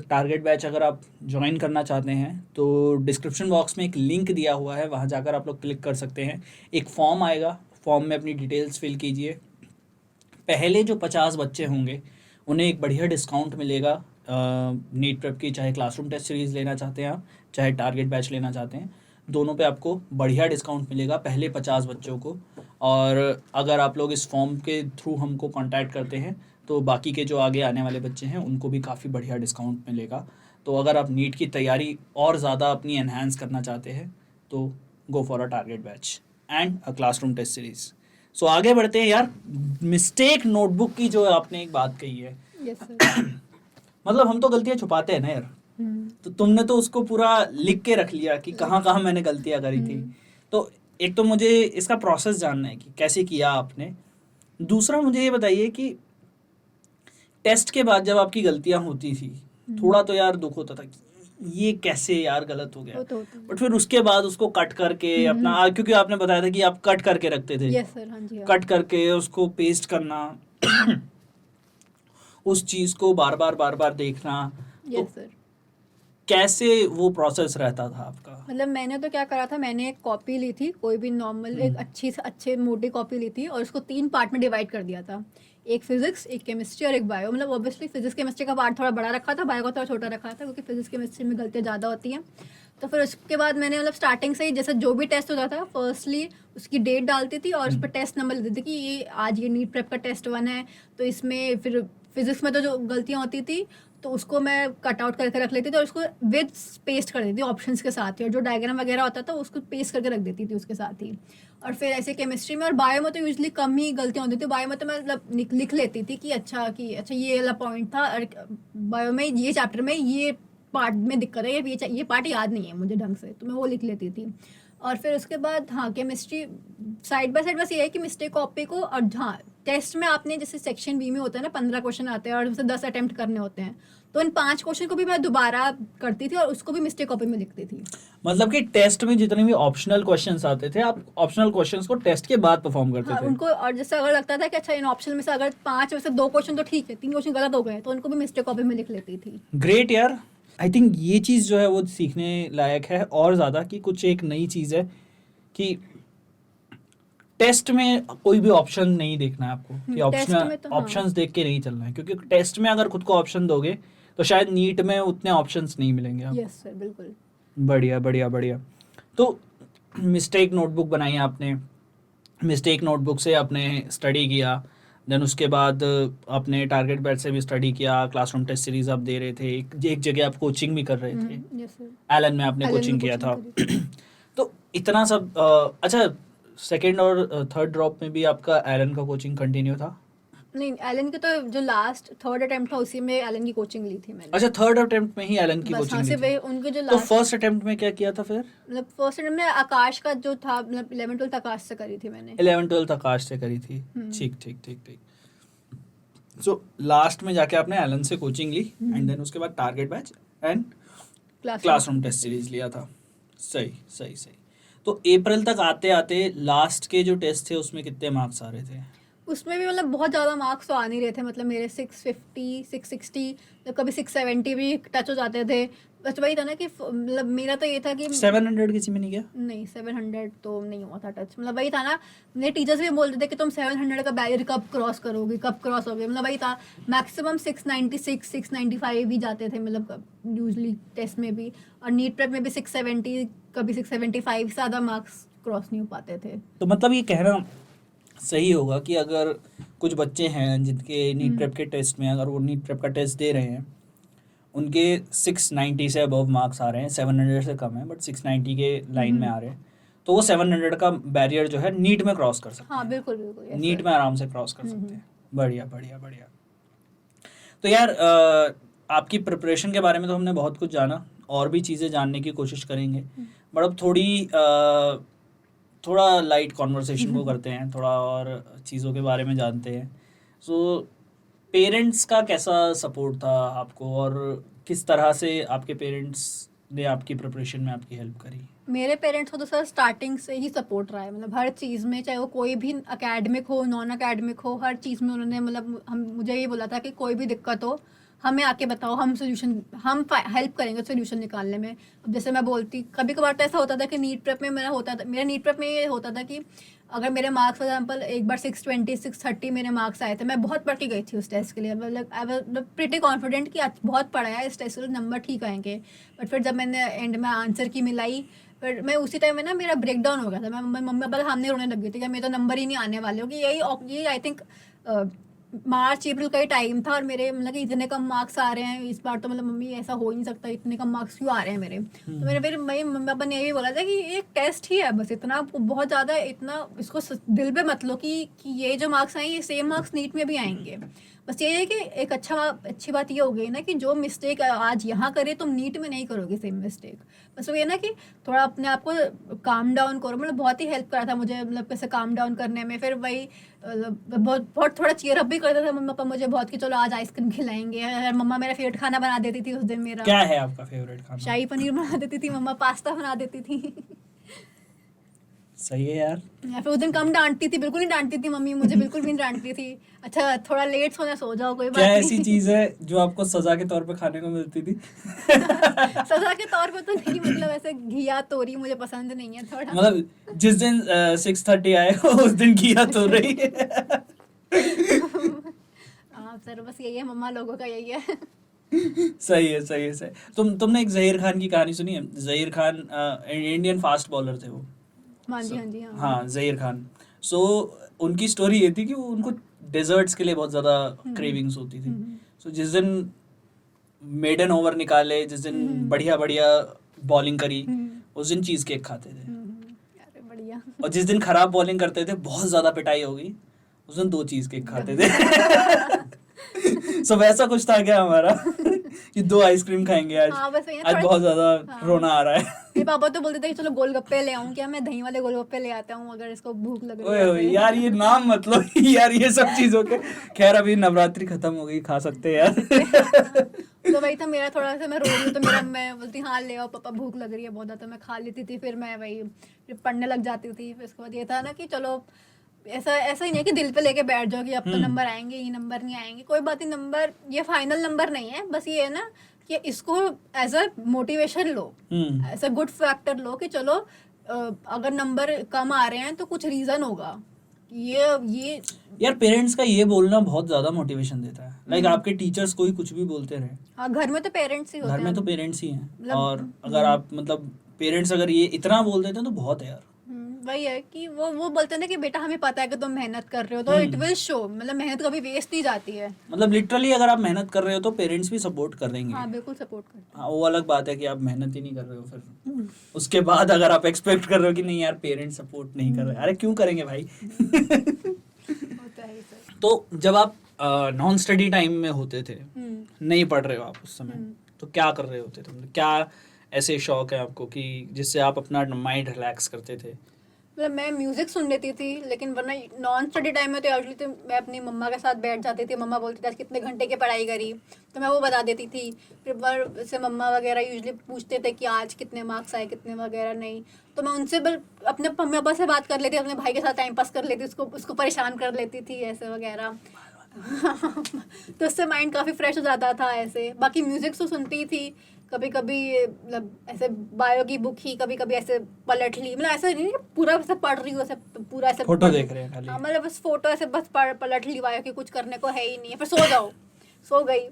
Speaker 2: टारगेट बैच अगर आप ज्वाइन करना चाहते हैं तो डिस्क्रिप्शन बॉक्स में एक लिंक दिया हुआ है, वहाँ जाकर आप लोग क्लिक कर सकते हैं। एक फॉर्म आएगा, फॉर्म में अपनी डिटेल्स फिल कीजिए। पहले जो 50 बच्चे होंगे उन्हें एक बढ़िया डिस्काउंट मिलेगा नीट प्रेप की, चाहे क्लासरूम टेस्ट सीरीज़ लेना चाहते हैं आप, चाहे टारगेट बैच लेना चाहते हैं, दोनों पे आपको बढ़िया डिस्काउंट मिलेगा पहले 50 बच्चों को। और अगर आप लोग इस फॉर्म के थ्रू हमको कांटेक्ट करते हैं तो बाकी के जो आगे आने वाले बच्चे हैं उनको भी काफ़ी बढ़िया डिस्काउंट मिलेगा। तो अगर आप नीट की तैयारी और ज़्यादा अपनी एनहांस करना चाहते हैं तो go for a target batch and a classroom test series. So आगे बढ़ते हैं यार। मिस्टेक नोटबुक की जो आपने एक बात कही है,
Speaker 1: यस सर।
Speaker 2: मतलब हम तो गलतियाँ छुपाते हैं ना यार, तो तुमने तो उसको पूरा लिख के रख लिया कि कहाँ कहाँ मैंने गलतियाँ करी थी। तो एक तो मुझे इसका प्रोसेस जानना है कि कैसे किया आपने। दूसरा मुझे ये बताइए कि टेस्ट के बाद जब आपकी गलतियाँ होती थी थोड़ा तो यार दुख होता था कि ये कैसे यार गलत हो गया, बट फिर उसके बाद उसको कट करके अपना, क्योंकि आपने बताया था कि आप कट करके रखते थे।
Speaker 1: यस सर, हाँ जी हाँ।
Speaker 2: कट करके उसको पेस्ट करना उस चीज़ को बार बार देखना,
Speaker 1: यस सर।
Speaker 2: कैसे वो प्रोसेस रहता था आपका?
Speaker 1: मतलब मैंने तो क्या करा था, मैंने एक कॉपी ली थी, कोई भी नॉर्मल एक अच्छी से अच्छे मोटी कॉपी ली थी और उसको 3 पार्ट में डिवाइड कर दिया था, एक फिजिक्स, एक केमिस्ट्री और एक बायो। मतलब ऑब्वियसली फिजिक्स केमिस्ट्री का पार्ट थोड़ा बड़ा रखा था, बायो का थोड़ा छोटा रखा था, क्योंकि फिजिक्स केमिस्ट्री में गलतियाँ ज़्यादा होती हैं। तो फिर उसके बाद मैंने मतलब स्टार्टिंग से ही जैसे जो भी टेस्ट होता था फर्स्टली उसकी डेट डालती थी और उस पर टेस्ट नंबर लेती थी कि ये आज ये नीट प्रेप का टेस्ट 1 है, तो इसमें फिर फिजिक्स में तो जो गलतियाँ होती थी तो उसको मैं कट आउट करके रख लेती थी और उसको विद पेस्ट कर देती थी ऑप्शंस के साथ ही, और जो डायग्राम वगैरह होता था उसको पेस्ट करके रख देती थी उसके साथ ही। और फिर ऐसे केमिस्ट्री में और बायो में तो यूजुअली कम ही गलतियाँ होती थी। बायो में तो मैं मतलब लिख लेती थी कि अच्छा ये वाला पॉइंट था, और बायो में ये चैप्टर में ये पार्ट में दिक्कत है, ये पार्ट याद नहीं है मुझे ढंग से, तो मैं वो लिख लेती थी। और फिर उसके बाद हाँ केमिस्ट्री साइड बाय साइड बस ये है कि मिस्टेक कॉपी को, और हाँ टेस्ट में आपने जैसे सेक्शन बी में होता है ना 15 क्वेश्चन आते हैं और उससे 10 अटेम्प्ट करने होते हैं, तो इन 5 क्वेश्चन को भी मैं दोबारा करती थी और उसको भी मिस्टेक कॉपी में लिखती थी।
Speaker 2: मतलब कि टेस्ट में जितने भी ऑप्शनल क्वेश्चंस आते थे आप ऑप्शनल क्वेश्चंस को टेस्ट के बाद परफॉर्म करते
Speaker 1: हाँ
Speaker 2: थे।
Speaker 1: उनको, और जैसे अगर लगता था कि अच्छा इन ऑप्शन में से अगर 5 में से 2 क्वेश्चन तो ठीक है, 3 क्वेश्चन गलत हो गए, तो उनको भी मिस्टेक कॉपी में लिख लेती थी।
Speaker 2: ग्रेट यार, आई थिंक ये चीज़ जो है वो सीखने लायक है और ज़्यादा, कि कुछ एक नई चीज़ है कि टेस्ट में कोई भी ऑप्शन नहीं देखना है आपको, कि
Speaker 1: टेस्ट
Speaker 2: ऑप्शन
Speaker 1: में तो हाँ।
Speaker 2: ऑप्शंस देख के नहीं चलना है, क्योंकि टेस्ट में अगर खुद को ऑप्शन दोगे तो शायद नीट में उतने ऑप्शंस नहीं मिलेंगे आपको।
Speaker 1: यस सर बिल्कुल।
Speaker 2: बढ़िया बढ़िया बढ़िया। तो मिस्टेक नोटबुक बनाई आपने, मिस्टेक नोटबुक से आपने स्टडी किया, देन उसके बाद आपने टारगेट बैच से भी स्टडी किया, क्लासरूम टेस्ट सीरीज आप दे रहे थे, एक जगह आप कोचिंग भी कर रहे थे,
Speaker 1: यस सर।
Speaker 2: एलन में आपने
Speaker 1: एलन में
Speaker 2: कोचिंग किया था।
Speaker 1: कोचिंग करी
Speaker 2: तो इतना सब अच्छा, सेकेंड और थर्ड ड्रॉप में भी आपका एलन का कोचिंग कंटिन्यू था?
Speaker 1: नहीं एलन की तो जो लास्ट थर्ड अटेम्प्ट था उसी में एलन की कोचिंग ली थी मैंने।
Speaker 2: अच्छा, थर्ड अटेम्प्ट में ही एलन की
Speaker 1: बस
Speaker 2: कोचिंग
Speaker 1: हाँ
Speaker 2: ली
Speaker 1: से
Speaker 2: थी।
Speaker 1: वही उनके जो
Speaker 2: तो
Speaker 1: लास्ट
Speaker 2: फर्स्ट अटेम्प्ट में क्या किया था फिर?
Speaker 1: मतलब फर्स्ट अटेम्प्ट में आकाश का जो था, मतलब 11 12 आकाश से करी थी मैंने।
Speaker 2: 11 12 आकाश से करी थी। ठीक ठीक ठीक ठीक। सो लास्ट में जाके आपने एलन से कोचिंग ली एंड देन उसके बाद target batch and classroom test series लिया था। सही सही सही। तो अप्रैल तक आते आते लास्ट के जो टेस्ट थे उसमें कितने मार्क्स आ रहे थे?
Speaker 1: उसमें भी मतलब बहुत ज़्यादा मार्क्स तो आ नहीं रहे थे, मतलब मेरे 650 660, मतलब कभी 670 भी टच हो जाते थे। बस वही था ना कि मतलब मेरा तो ये था कि
Speaker 2: 700 किसी में नहीं गया?
Speaker 1: नहीं 700 तो नहीं हुआ था टच। मतलब वही था ना, मेरे टीचर्स भी बोलते थे कि तुम 700 का बैरियर कब क्रॉस करोगे, कब क्रॉस होगे। मतलब वही था, मैक्सिमम 696 695 ही जाते थे, मतलब यूजली टेस्ट में भी, और नीट प्रेप में भी 670 कभी 675 से ज़्यादा मार्क्स क्रॉस नहीं हो पाते थे।
Speaker 2: तो मतलब ये कहना सही होगा कि अगर कुछ बच्चे हैं जिनके नीट प्रेप के टेस्ट में, अगर वो नीट प्रेप का टेस्ट दे रहे हैं, उनके 690 से अबव मार्क्स आ रहे हैं, 700 से कम है बट 690 के लाइन में आ रहे हैं, तो वो 700 का बैरियर जो है नीट में क्रॉस कर सकते
Speaker 1: हाँ
Speaker 2: हैं।
Speaker 1: बिल्कुल बिल्कुल yes,
Speaker 2: नीट
Speaker 1: sir.
Speaker 2: में आराम से क्रॉस कर सकते हैं। बढ़िया बढ़िया बढ़िया। तो यार आपकी प्रिपरेशन के बारे में तो हमने बहुत कुछ जाना, और भी चीज़ें जानने की कोशिश करेंगे, बट अब थोड़ा लाइट कॉन्वर्सेशन को करते हैं, थोड़ा और चीज़ों के बारे में जानते हैं। सो पेरेंट्स का कैसा सपोर्ट था आपको, और किस तरह से आपके पेरेंट्स ने आपकी प्रिपरेशन में आपकी हेल्प करी?
Speaker 1: मेरे पेरेंट्स को तो सर स्टार्टिंग से ही सपोर्ट रहा है, मतलब हर चीज़ में, चाहे वो कोई भी एकेडमिक हो नॉन एकेडमिक हो, हर चीज़ में उन्होंने मतलब मुझे ये बोला था कि कोई भी दिक्कत हो हमें आके बताओ, हम हेल्प करेंगे सोल्यूशन निकालने में। अब जैसे मैं बोलती, कभी कभार तो ऐसा होता था कि नीट प्रेप में मेरा नीट प्रेप में ये होता था कि अगर मेरे मार्क्स फॉर एग्जाम्पल एक बार 620 630 मेरे मार्क्स आए थे, मैं बहुत पढ़ के गई थी उस टेस्ट के लिए, मतलब आई वाज प्रीटी कॉन्फिडेंट कि आज बहुत पढ़ा है, इस टेस्ट के नंबर ठीक आएंगे। बट फिर जब मैंने एंड में आंसर की मिलाई, फिर मैं उसी टाइम में ना मेरा ब्रेक डाउन हो गया था, मैं मम्मी पापा सामने रोने लग गई थी कि मेरे तो नंबर ही नहीं आने वाले हो, कि यही आई थिंक मार्च अप्रैल का ही टाइम था, और मेरे मतलब कि इतने कम मार्क्स आ रहे हैं इस बार, तो मतलब मम्मी ऐसा हो ही नहीं सकता, इतने कम मार्क्स क्यों आ रहे हैं मेरे। तो मेरे फिर मेरी मम्मी पापा ने यही बोला था कि एक टेस्ट ही है बस, इतना बहुत ज़्यादा इतना इसको दिल पे मत लो कि ये जो मार्क्स आए ये सेम मार्क्स नीट में भी आएंगे। बस ये है कि एक अच्छी बात ये हो गई ना कि जो मिस्टेक आज यहाँ करे तुम नीट में नहीं करोगे सेम मिस्टेक। बस वो ये ना कि थोड़ा अपने आप को काम डाउन करो, मतलब बहुत ही हेल्प करा था मुझे, मतलब कैसे काम डाउन करने में। फिर वही बहुत थोड़ा चीयर अप भी करता था मम्मी पापा मुझे बहुत, कि चलो आज आइसक्रीम खिलाएंगे। मम्मा मेरा फेवरेट खाना बना देती थी उस दिन, मेरा
Speaker 2: क्या है आपका फेवरेट खाना?
Speaker 1: शाही पनीर बना देती थी मम्मा, पास्ता बना देती थी।
Speaker 2: सही है यार।
Speaker 1: या फिर उस दिन कम डांटती थी, बिल्कुल नहीं डांटती थी मम्मी मुझे, बिल्कुल भी नहीं डांटती थी। अच्छा थोड़ा लेट सोने सो जाओ, कोई बात
Speaker 2: क्या
Speaker 1: नहीं।
Speaker 2: ऐसी चीज है जो आपको सजा के तौर पे खाने को मिलती थी?
Speaker 1: सजा के तौर पे तो नहीं, मतलब ऐसे घिया तोरी मुझे पसंद नहीं है थोड़ा।
Speaker 2: मतलब जिस दिन 6:30 आए उस दिन किया तो रही है।
Speaker 1: हाँ सर बस यही है, मम्मा लोगों का यही है।
Speaker 2: सही है सही है सही। तुमने एक जहीर खान की कहानी सुनी है? Zaheer Khan Indian fast bowler थे वो।
Speaker 1: हाँ जी हाँ जी हाँ।
Speaker 2: हाँ जहीर खान। सो उनकी स्टोरी ये थी कि वो उनको डेजर्ट्स के लिए बहुत ज़्यादा क्रेविंग्स होती थी। सो जिस दिन मेडन ओवर निकाले, जिस दिन बढ़िया बढ़िया बॉलिंग करी, उस दिन चीज़ केक खाते थे।
Speaker 1: अरे बढ़िया।
Speaker 2: और जिस दिन खराब बॉलिंग करते थे, बहुत ज़्यादा पिटाई हो गई, उस दिन 2 चीज़ केक खाते थे। सो वैसा कुछ था क्या हमारा कि 2 आइसक्रीम खाएंगे आज।
Speaker 1: हाँ बस वही ना,
Speaker 2: आज
Speaker 1: थोड़ा-
Speaker 2: बहुत ज्यादा
Speaker 1: हाँ।
Speaker 2: रोना आ रहा है।
Speaker 1: मेरे पापा तो बोलते थे कि चलो गोलगप्पे ले आऊं क्या, मैं दही वाले गोलगप्पे ले आता हूँ अगर इसको भूख लग रही
Speaker 2: ओए
Speaker 1: है
Speaker 2: ओए
Speaker 1: ऐसे।
Speaker 2: यार, ये नाम मतलब यार ये सब चीजों के। खैर अभी नवरात्रि खत्म हो गई, खा सकते हैं यार।
Speaker 1: तो वही था मेरा, थोड़ा सा मैं रो रही हूँ तो मेरा, मैं बोलती हाँ ले आओ पापा, भूख लग रही है बहुत ज़्यादा, तो मैं खा लेती थी, फिर मैं वही फिर पढ़ने लग जाती थी। फिर उसके बाद ये था ना कि चलो ऐसा ऐसा ही नहीं है कि दिल पे लेके बैठ जाओ कि अब तो नंबर आएंगे, ये नंबर नहीं आएंगे, कोई बात नहीं, नंबर ये फाइनल नंबर नहीं है, बस ये है ना कि इसको एज अ मोटिवेशन लो, एज अ गुड फैक्टर लो कि चलो अगर नंबर कम आ रहे हैं तो कुछ रीज़न होगा। ये
Speaker 2: यार पेरेंट्स का ये बोलना बहुत ज्यादा मोटिवेशन देता है। लाइक आपके टीचर्स कोई कुछ भी बोलते रहे,
Speaker 1: हाँ, घर में तो पेरेंट्स ही होते
Speaker 2: घर
Speaker 1: हैं।
Speaker 2: में तो पेरेंट्स ही हैं।
Speaker 1: मतलब-
Speaker 2: और अगर आप मतलब पेरेंट्स अगर ये इतना बोल देते हैं तो बहुत है यार।
Speaker 1: वही है कि वो बोलते हैं ना कि बेटा हमें पता है कि तुम मेहनत कर रहे हो तो इट विल शो, मतलब मेहनत कभी वेस्ट नहीं जाती है।
Speaker 2: मतलब लिटरली अगर आप मेहनत कर रहे हो तो पेरेंट्स भी सपोर्ट कर देंगे।
Speaker 1: हाँ बिल्कुल सपोर्ट करते
Speaker 2: हाँ, वो अलग बात है कि आप मेहनत ही नहीं कर रहे हो, फिर उसके बाद अगर आप एक्सपेक्ट कर रहे हो कि नहीं यार पेरेंट्स सपोर्ट नहीं कर रहे, अरे क्यों करेंगे भाई।
Speaker 1: हैं, होता है सर।
Speaker 2: तो जब आप नॉन स्टडी टाइम में होते थे, नहीं पढ़ रहे हो आप उस समय, तो क्या कर रहे होते थे? मतलब क्या ऐसे शौक है आपको कि जिससे आप अपना माइंड रिलैक्स करते थे?
Speaker 1: मतलब मैं म्यूजिक सुन लेती थी, लेकिन वरना नॉन स्टडी टाइम में तो यूजली तो मैं अपनी मम्मा के साथ बैठ जाती थी। मम्मा बोलती थी आज कितने घंटे की पढ़ाई करी, तो मैं वो बता देती थी। फिर बार से मम्मा वगैरह यूजली पूछते थे कि आज कितने मार्क्स आए, कितने वगैरह नहीं, तो मैं उनसे बल अपने मम्मी पापा से बात कर लेती, अपने भाई के साथ टाइम पास कर लेती, उसको परेशान कर लेती थी ऐसे वगैरह। तो उससे माइंड काफ़ी फ्रेश हो जाता था ऐसे। बाकी म्यूजिक तो सुनती थी, कभी कभी मतलब ऐसे बायो की बुक ही कभी कभी ऐसे पलट ली, मतलब ऐसा नहीं कि पूरा ऐसे पढ़ रही हूँ, ऐसे पूरा ऐसे
Speaker 2: फोटो देख रहे हैं खाली।
Speaker 1: हाँ, मतलब बस फोटो ऐसे बस पलट ली बायो की, कुछ करने को है ही नहीं है, फिर सो जाओ, सो गई।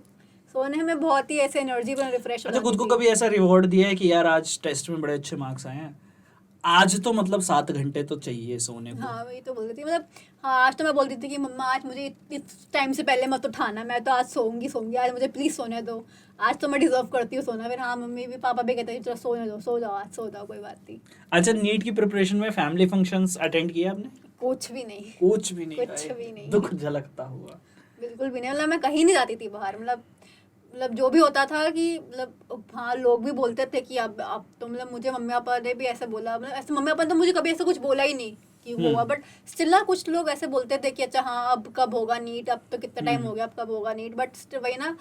Speaker 1: सोने में बहुत ही ऐसे एनर्जी बन रिफ्रेश हो
Speaker 2: अच्छा, खुद
Speaker 1: जाती
Speaker 2: को
Speaker 1: थी।
Speaker 2: कभी ऐसा रिवॉर्ड दिया है कि यार आज टेस्ट में बड़े अच्छे मार्क्स आए हैं, आज तो मतलब 7 घंटे तो चाहिए सोने को?
Speaker 1: हाँ वही तो बोलती थी, मतलब हाँ आज तो मैं बोलती थी कि मम्मा आज मुझे इस टाइम से पहले मत उठाना, मैं तो आज सोऊंगी, आज मुझे प्लीज़ सोने दो, आज तो मैं डिजर्व करती हूँ सोना। फिर हाँ मम्मी भी पापा भी कहते हैं चलो सोने दो, सो जाओ आज, सो जाओ, कोई बात नहीं।
Speaker 2: अच्छा, नीट की प्रिपरेशन में फैमिली फंक्शंस अटेंड किया आपने?
Speaker 1: कुछ भी नहीं,
Speaker 2: कुछ भी नहीं?
Speaker 1: कुछ भी नहीं।
Speaker 2: दुख झलकता हुआ।
Speaker 1: बिल्कुल भी नहीं, मतलब मैं कहीं नहीं जाती थी बाहर। मतलब जो भी होता था कि मतलब हाँ लोग भी बोलते थे कि अब तो, मतलब मुझे मम्मी पापा ने भी ऐसे बोला, मतलब ऐसे मम्मी पापा ने तो मुझे कभी ऐसा कुछ बोला ही नहीं कि होगा, बट स्टिल ना कुछ लोग ऐसे बोलते थे कि अच्छा हाँ अब कब होगा नीट, अब तो कितना टाइम हो गया, अब कब होगा नीट, बट स्टिल वही ना,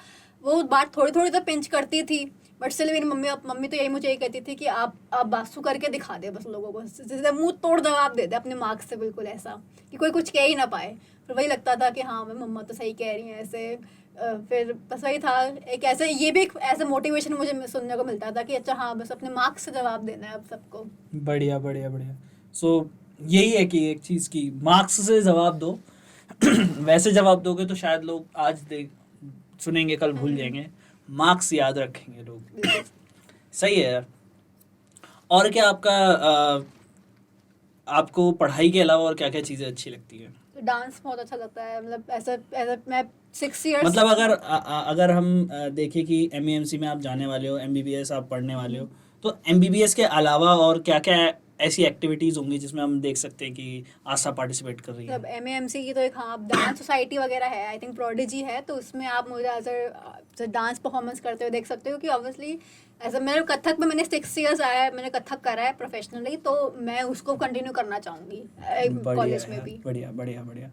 Speaker 1: वो बात थोड़ी थोड़ी तो पिंच करती थी, बट स्टिल मेरी मम्मी तो यही मुझे यही कहती थी कि आप बासु करके दिखा दे बस लोगों को, जैसे मुंह तोड़ जवाब दे दे अपने मार्क्स से, बिल्कुल ऐसा कि कोई कुछ कह ही ना पाए। फिर वही लगता था कि हाँ मम्मा तो सही कह रही हैं ऐसे। फिर बस वही था, एक ऐसे ये भी एक ऐसा मोटिवेशन मुझे सुनने को मिलता था कि अच्छा हाँ बस अपने मार्क्स से जवाब देना है अब सबको।
Speaker 2: बढ़िया बढ़िया बढ़िया। सो यही है कि एक चीज़ की मार्क्स से जवाब दो। वैसे जवाब दोगे तो शायद लोग आज देख सुनेंगे, कल भूल जाएंगे, मार्क्स याद रखेंगे लोग। सही है यार। और क्या आपका आपको पढ़ाई के अलावा और क्या क्या चीज़ें अच्छी लगती हैं?
Speaker 1: डांस बहुत अच्छा लगता है, मतलब ऐसा ऐसा मैं 6 years
Speaker 2: मतलब अगर हम देखें कि एमएमसी में आप जाने वाले हो, एमबीबीएस आप पढ़ने वाले हो, तो एमबीबीएस के अलावा और क्या क्या ऐसी एक्टिविटीज़ होंगी जिसमें हम देख सकते हैं कि आशा पार्टिसिपेट कर रही है?
Speaker 1: मतलब एमएमसी की तो एक हाँ डांस सोसाइटी वगैरह है, आई थिंक प्रोडिजी है, तो उसमें आप मुझे एज अ डांस परफॉर्मेंस करते हुए देख सकते हो कि ऑब्वियसली ऐसा मेरे कथक में मैंने 6 years आया है, मैंने कथक करा है प्रोफेशनली, तो मैं उसको कंटिन्यू करना चाहूँगी कॉलेज में भी।
Speaker 2: बढ़िया बढ़िया बढ़िया।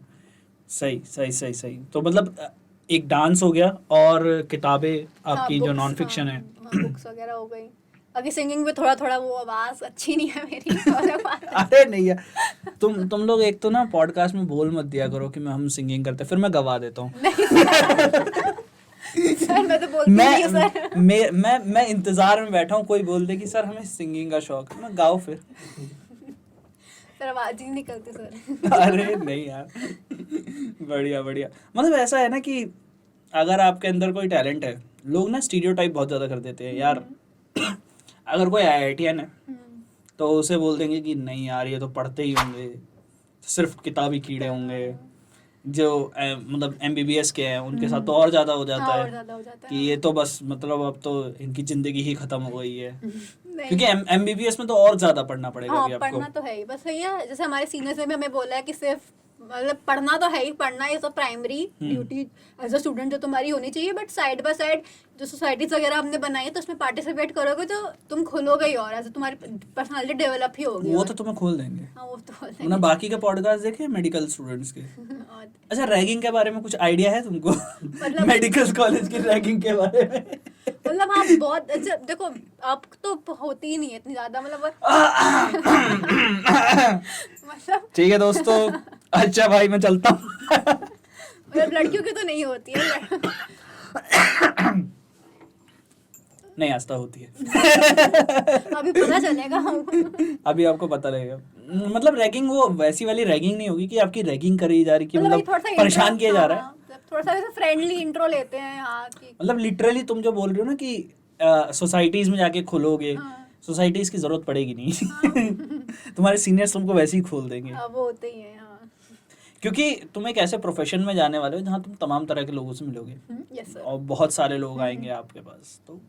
Speaker 2: सही सही सही सही। तो मतलब एक डांस हो गया और किताबें आपकी जो नॉन फिक्शन है।
Speaker 1: बुक्स वगैरह हो गई। बाकी सिंगिंग में थोड़ा थोड़ा वो आवाज़ अच्छी नहीं है मेरी।
Speaker 2: अरे नहीं यार, तुम लोग एक तो ना पॉडकास्ट में बोल मत दिया करो कि हम सिंगिंग करते हैं, फिर मैं गवा देता हूँ।
Speaker 1: सर मैं तो बोलती नहीं हूँ सर।
Speaker 2: मैं इंतजार में बैठा हूँ कोई बोल दे कि सर हमें सिंगिंग का शौक है, मैं गाओ फिर।
Speaker 1: सर आवाज़ ही निकलती सर।
Speaker 2: अरे नहीं यार। बढ़िया बढ़िया। मतलब ऐसा है ना कि अगर आपके अंदर कोई टैलेंट है, लोग ना स्टीरियोटाइप बहुत ज़्यादा कर देते हैं यार। अगर कोई आईआईटीएन है तो उसे बोल देंगे कि नहीं यार ये तो पढ़ते ही होंगे, सिर्फ किताबी कीड़े होंगे। जो मतलब एमबीबीएस के हैं उनके साथ तो और ज़्यादा हो जाता
Speaker 1: हाँ,
Speaker 2: है
Speaker 1: और ज़्यादा हो जाता
Speaker 2: कि
Speaker 1: है।
Speaker 2: ये तो बस मतलब अब तो इनकी ज़िंदगी ही ख़त्म हो गई है।
Speaker 1: नहीं।
Speaker 2: क्योंकि एमबीबीएस में तो और ज़्यादा पढ़ना पड़ेगा
Speaker 1: हाँ
Speaker 2: अभी आपको।
Speaker 1: पढ़ना तो है ही, बस वही है जैसे हमारे सीनियर्स ने भी हमें बोला है कि सिर्फ मतलब पढ़ना तो है ही, पढ़ना is a primary duty as a student जो तुम्हारी होनी चाहिए, बट साइड बाय साइड जो सोसाइटीज वगैरह हमने बनाई है तो उसमें पार्टिसिपेट करोगे तो तुम खुलोगे ही, और ऐसे तुम्हारी पर्सनालिटी डेवलप ही होगी।
Speaker 2: वो
Speaker 1: और
Speaker 2: तो तुम्हें खोल देंगे।
Speaker 1: हाँ वो तो खोल
Speaker 2: ना बाकी के पॉडकास्ट देखे मेडिकल स्टूडेंट्स के।
Speaker 1: और
Speaker 2: अच्छा, रैगिंग के बारे में कुछ आइडिया है तुमको?
Speaker 1: मतलब-
Speaker 2: मेडिकल कॉलेज की रैगिंग के बारे में?
Speaker 1: मतलब हाँ बहुत अच्छा, देखो अब तो होती ही नहीं है इतनी ज्यादा, मतलब मतलब
Speaker 2: ठीक है दोस्तों, अच्छा भाई मैं चलता हूँ।
Speaker 1: मतलब लड़कियों की तो नहीं होती है।
Speaker 2: नहीं, आस्था होती है।
Speaker 1: अभी पता चलेगा हमको।
Speaker 2: अभी आपको पता लगेगा। मतलब रैगिंग वो वैसी वाली रैगिंग नहीं होगी कि आपकी रैगिंग करी जा रही, कि
Speaker 1: मतलब
Speaker 2: मतलब
Speaker 1: थोड़ा सा
Speaker 2: परेशान
Speaker 1: intro-
Speaker 2: किया जा रहा है।
Speaker 1: हाँ, मतलब थोड़ा सा वैसे फ्रेंडली इंट्रो लेते हैं हाँ कि
Speaker 2: मतलब लिटरली तुम जो बोल रहे हो ना कि सोसाइटीज में जाके खोलोगे,
Speaker 1: हाँ।
Speaker 2: सोसाइटीज की जरूरत पड़ेगी नहीं।
Speaker 1: हाँ।
Speaker 2: तुम्हारे सीनियर्स तुमको वैसे ही खोल देंगे,
Speaker 1: हाँ, वो होते ही है हाँ।
Speaker 2: क्योंकि तुम एक ऐसे प्रोफेशन में जाने वाले हो जहाँ तुम तमाम तरह के लोगों से मिलोगे
Speaker 1: यस सर।
Speaker 2: और बहुत सारे लोग आएंगे आपके पास। तो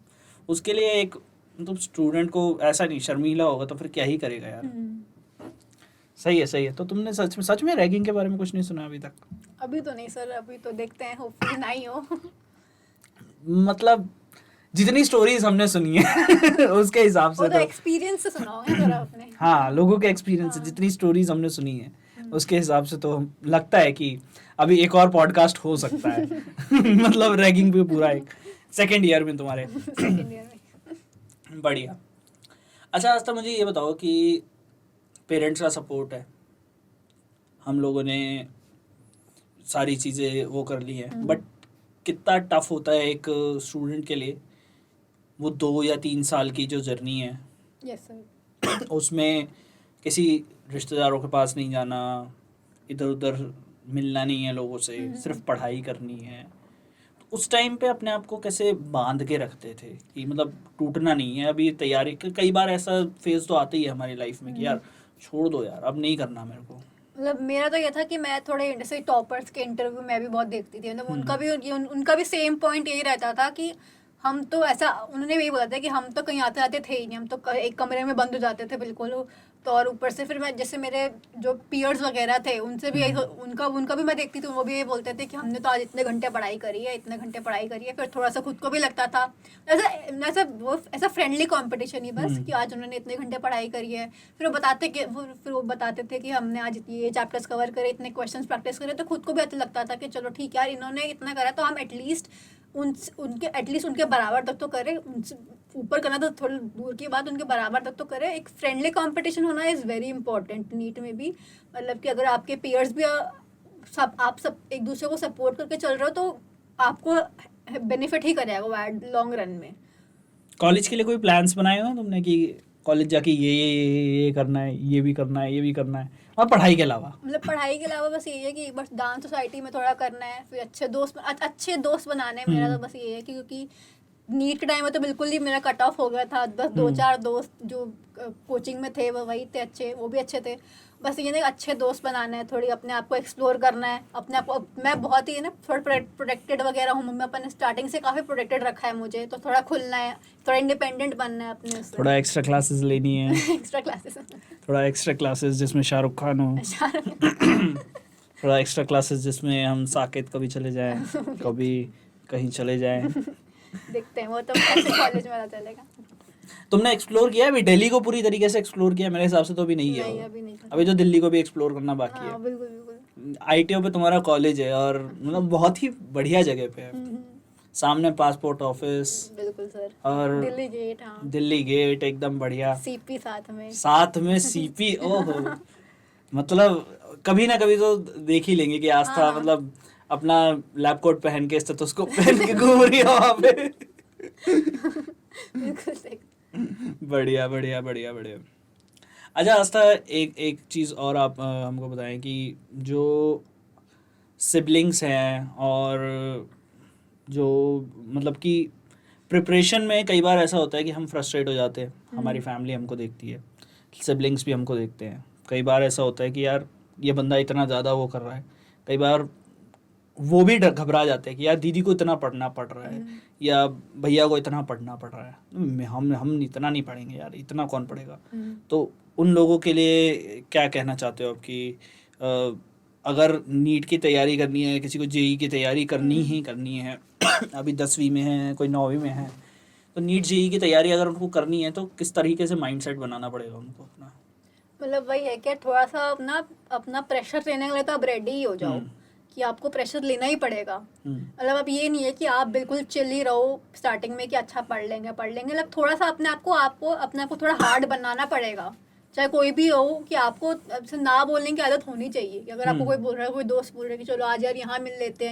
Speaker 2: उसके लिए एक मतलब स्टूडेंट को ऐसा नहीं, शर्मीला होगा तो फिर क्या ही करेगा यार। सही है, सही है। तो तुमने सच में रैगिंग के बारे में कुछ नहीं सुना अभी तक?
Speaker 1: अभी तो नहीं सर, अभी तो देखते हैं, होपफुली नहीं हो।
Speaker 2: मतलब जितनी स्टोरीज हमने सुनी है उसके हिसाब
Speaker 1: वो
Speaker 2: से
Speaker 1: तो
Speaker 2: तो
Speaker 1: एक्सपीरियंस से सुना होगा जरा अपने।
Speaker 2: हाँ, लोगों के एक्सपीरियंस से
Speaker 1: हाँ।
Speaker 2: जितनी स्टोरीज हमने सुनी है उसके हिसाब से तो लगता है कि अभी एक और पॉडकास्ट हो सकता है। मतलब रैगिंग पे पूरा एक सेकेंड ईयर में तुम्हारे।
Speaker 1: सेकंड ईयर में।
Speaker 2: बढ़िया। अच्छा आस्था, मुझे ये बताओ कि पेरेंट्स का सपोर्ट है, हम लोगों ने सारी चीज़ें वो कर ली हैं, बट कितना टफ होता है एक स्टूडेंट के लिए वो 2 या 3 साल की जो जर्नी है,
Speaker 1: यस सर।
Speaker 2: उसमें किसी रिश्तेदारों के पास नहीं जाना, इधर उधर मिलना नहीं है लोगों से, सिर्फ पढ़ाई करनी है। तो उस टाइम पे अपने आप को कैसे बांध के रखते थे कि मतलब टूटना नहीं है अभी तैयारी? कई बार ऐसा फेज तो आता ही है हमारी लाइफ में कि यार छोड़ दो यार, अब नहीं करना मेरे को।
Speaker 1: मतलब मेरा तो ये था कि मैं थोड़े जैसे टॉपर्स के इंटरव्यू मैं भी बहुत देखती थी, मतलब उनका भी सेम पॉइंट यही रहता था कि हम तो ऐसा, उन्होंने भी यही बोला था कि हम तो कहीं आते आते थे ही नहीं, हम तो एक कमरे में बंद हो जाते थे बिल्कुल। तो और ऊपर से फिर मैं जैसे मेरे जो पीयर्स वगैरह थे उनसे भी उनका भी मैं देखती थी, वो भी ये बोलते थे कि हमने तो आज इतने घंटे पढ़ाई करी है, इतने घंटे पढ़ाई करी है। फिर थोड़ा सा खुद को भी लगता था ऐसा फ्रेंडली कंपटीशन ही बस कि आज उन्होंने इतने घंटे पढ़ाई करी है। फिर वो बताते थे कि हमने आज ये चैप्टर्स कवर करे, इतने क्वेश्चंस प्रैक्टिस करे। तो खुद को भी अच्छा लगता था कि चलो ठीक है यार, इन्होंने इतना करा तो हम एटलीस्ट उनके बराबर तक तो करें, उनसे ऊपर करना तो थोड़ी दूर की बात, उनके बराबर तक तो करें। एक फ्रेंडली कंपटीशन होना इज़ वेरी इंपॉर्टेंट नीट में भी। मतलब कि अगर आपके पीयर्स भी आप सब एक दूसरे को सपोर्ट करके चल रहे हो तो आपको बेनिफिट ही करेगा वो लॉन्ग रन में।
Speaker 2: कॉलेज के लिए कोई प्लान्स बनाए हो तुमने कि कॉलेज जाके ये करना है, ये भी करना है, ये भी करना है, और पढ़ाई के अलावा?
Speaker 1: मतलब पढ़ाई के अलावा बस यही है कि बस डांस सोसाइटी में थोड़ा करना है, फिर अच्छे दोस्त बनाने हैं। मेरा तो बस ये है कि क्योंकि नीट के टाइम में तो बिल्कुल ही मेरा कट ऑफ हो गया था, बस 2-4 दोस्त जो कोचिंग में थे वो वही थे अच्छे, वो भी अच्छे थे। बस ये नहीं, अच्छे दोस्त बनाने हैं, थोड़ी अपने आप को एक्सप्लोर करना है, अपने आप को। मैं बहुत ही ना थोड़ा प्रोटेक्टेड वगैरह हूँ, मम्मी पापा ने स्टार्टिंग से काफ़ी प्रोटेक्टेड रखा है मुझे, तो थोड़ा खुलना है, थोड़ा इंडिपेंडेंट बनना है अपने उससे।
Speaker 2: थोड़ा एक्स्ट्रा क्लासेस लेनी है।
Speaker 1: Extra classes.
Speaker 2: थोड़ा एक्स्ट्रा क्लासेस जिसमें शाहरुख खान हो। थोड़ा एक्स्ट्रा क्लासेस जिसमें हम साकेत कभी चले जाएं, कभी कहीं चले जाएं।
Speaker 1: देखते हैं, वो तो ऐसे कॉलेज में पता चलेगा।
Speaker 2: तुमने एक्सप्लोर किया अभी दिल्ली को पूरी तरीके से एक्सप्लोर किया? मेरे हिसाब से तो अभी नहीं
Speaker 1: नहीं,
Speaker 2: किया
Speaker 1: अभी नहीं था।
Speaker 2: अभी तो दिल्ली को भी एक्सप्लोर करना बाकी है।
Speaker 1: हाँ बिल्कुल बिल्कुल।
Speaker 2: आईटीओ पे तुम्हारा कॉलेज है और मतलब बहुत ही बढ़िया जगह पे है, सामने पासपोर्ट ऑफिस
Speaker 1: बिल्कुल सर।
Speaker 2: और
Speaker 1: दिल्ली गेट, हाँ।
Speaker 2: दिल्ली गेट एकदम बढ़िया,
Speaker 1: सीपी साथ में
Speaker 2: सीपी। ओहो, मतलब कभी ना कभी तो देख ही लेंगे कि आस्था
Speaker 1: हाँ।
Speaker 2: मतलब अपना लैब कोट पहन के स्टेथोस्कोप पहन के घूम रही है वहाँ पे।
Speaker 1: बिल्कुल सही।
Speaker 2: बढ़िया बढ़िया बढ़िया बढ़िया। अच्छा आस्था, एक चीज़ और आप हमको बताएं कि जो सिबलिंग्स हैं और जो मतलब कि प्रिपरेशन में कई बार ऐसा होता है कि हम फ्रस्ट्रेट हो जाते हैं, हमारी फैमिली हमको देखती है, सिबलिंग्स भी हमको देखते हैं। कई बार ऐसा होता है कि यार ये बंदा इतना ज़्यादा वो कर रहा है, कई बार वो भी घबरा जाते हैं कि यार दीदी को इतना पढ़ना पड़ रहा है या भैया को इतना पढ़ना पड़ रहा है, हम इतना नहीं पढ़ेंगे यार, इतना कौन पढ़ेगा। तो उन लोगों के लिए क्या कहना चाहते हो आप कि अगर नीट की तैयारी करनी है, किसी को जेई की तैयारी करनी ही करनी है, अभी 10वीं में है, कोई 9वीं में है, तो नीट जेई की तैयारी अगर उनको करनी है तो किस तरीके से माइंडसेट बनाना पड़ेगा उनको अपना?
Speaker 1: मतलब वही है कि थोड़ा सा अपना अपना प्रेशर लेने के लिए तो आप रेडी ही हो जाओ कि आपको प्रेशर लेना ही पड़ेगा। मतलब अब ये नहीं है कि आप बिल्कुल चिल ही रहो स्टार्टिंग में कि अच्छा पढ़ लेंगे मतलब थोड़ा सा अपने आप को थोड़ा हार्ड बनाना पड़ेगा। चाहे कोई भी हो कि आपको अब से ना बोलने की आदत होनी चाहिए कि अगर आपको कोई बोल रहा है, कोई दोस्त बोल रहा है कि चलो आज यार यहाँ मिल लेते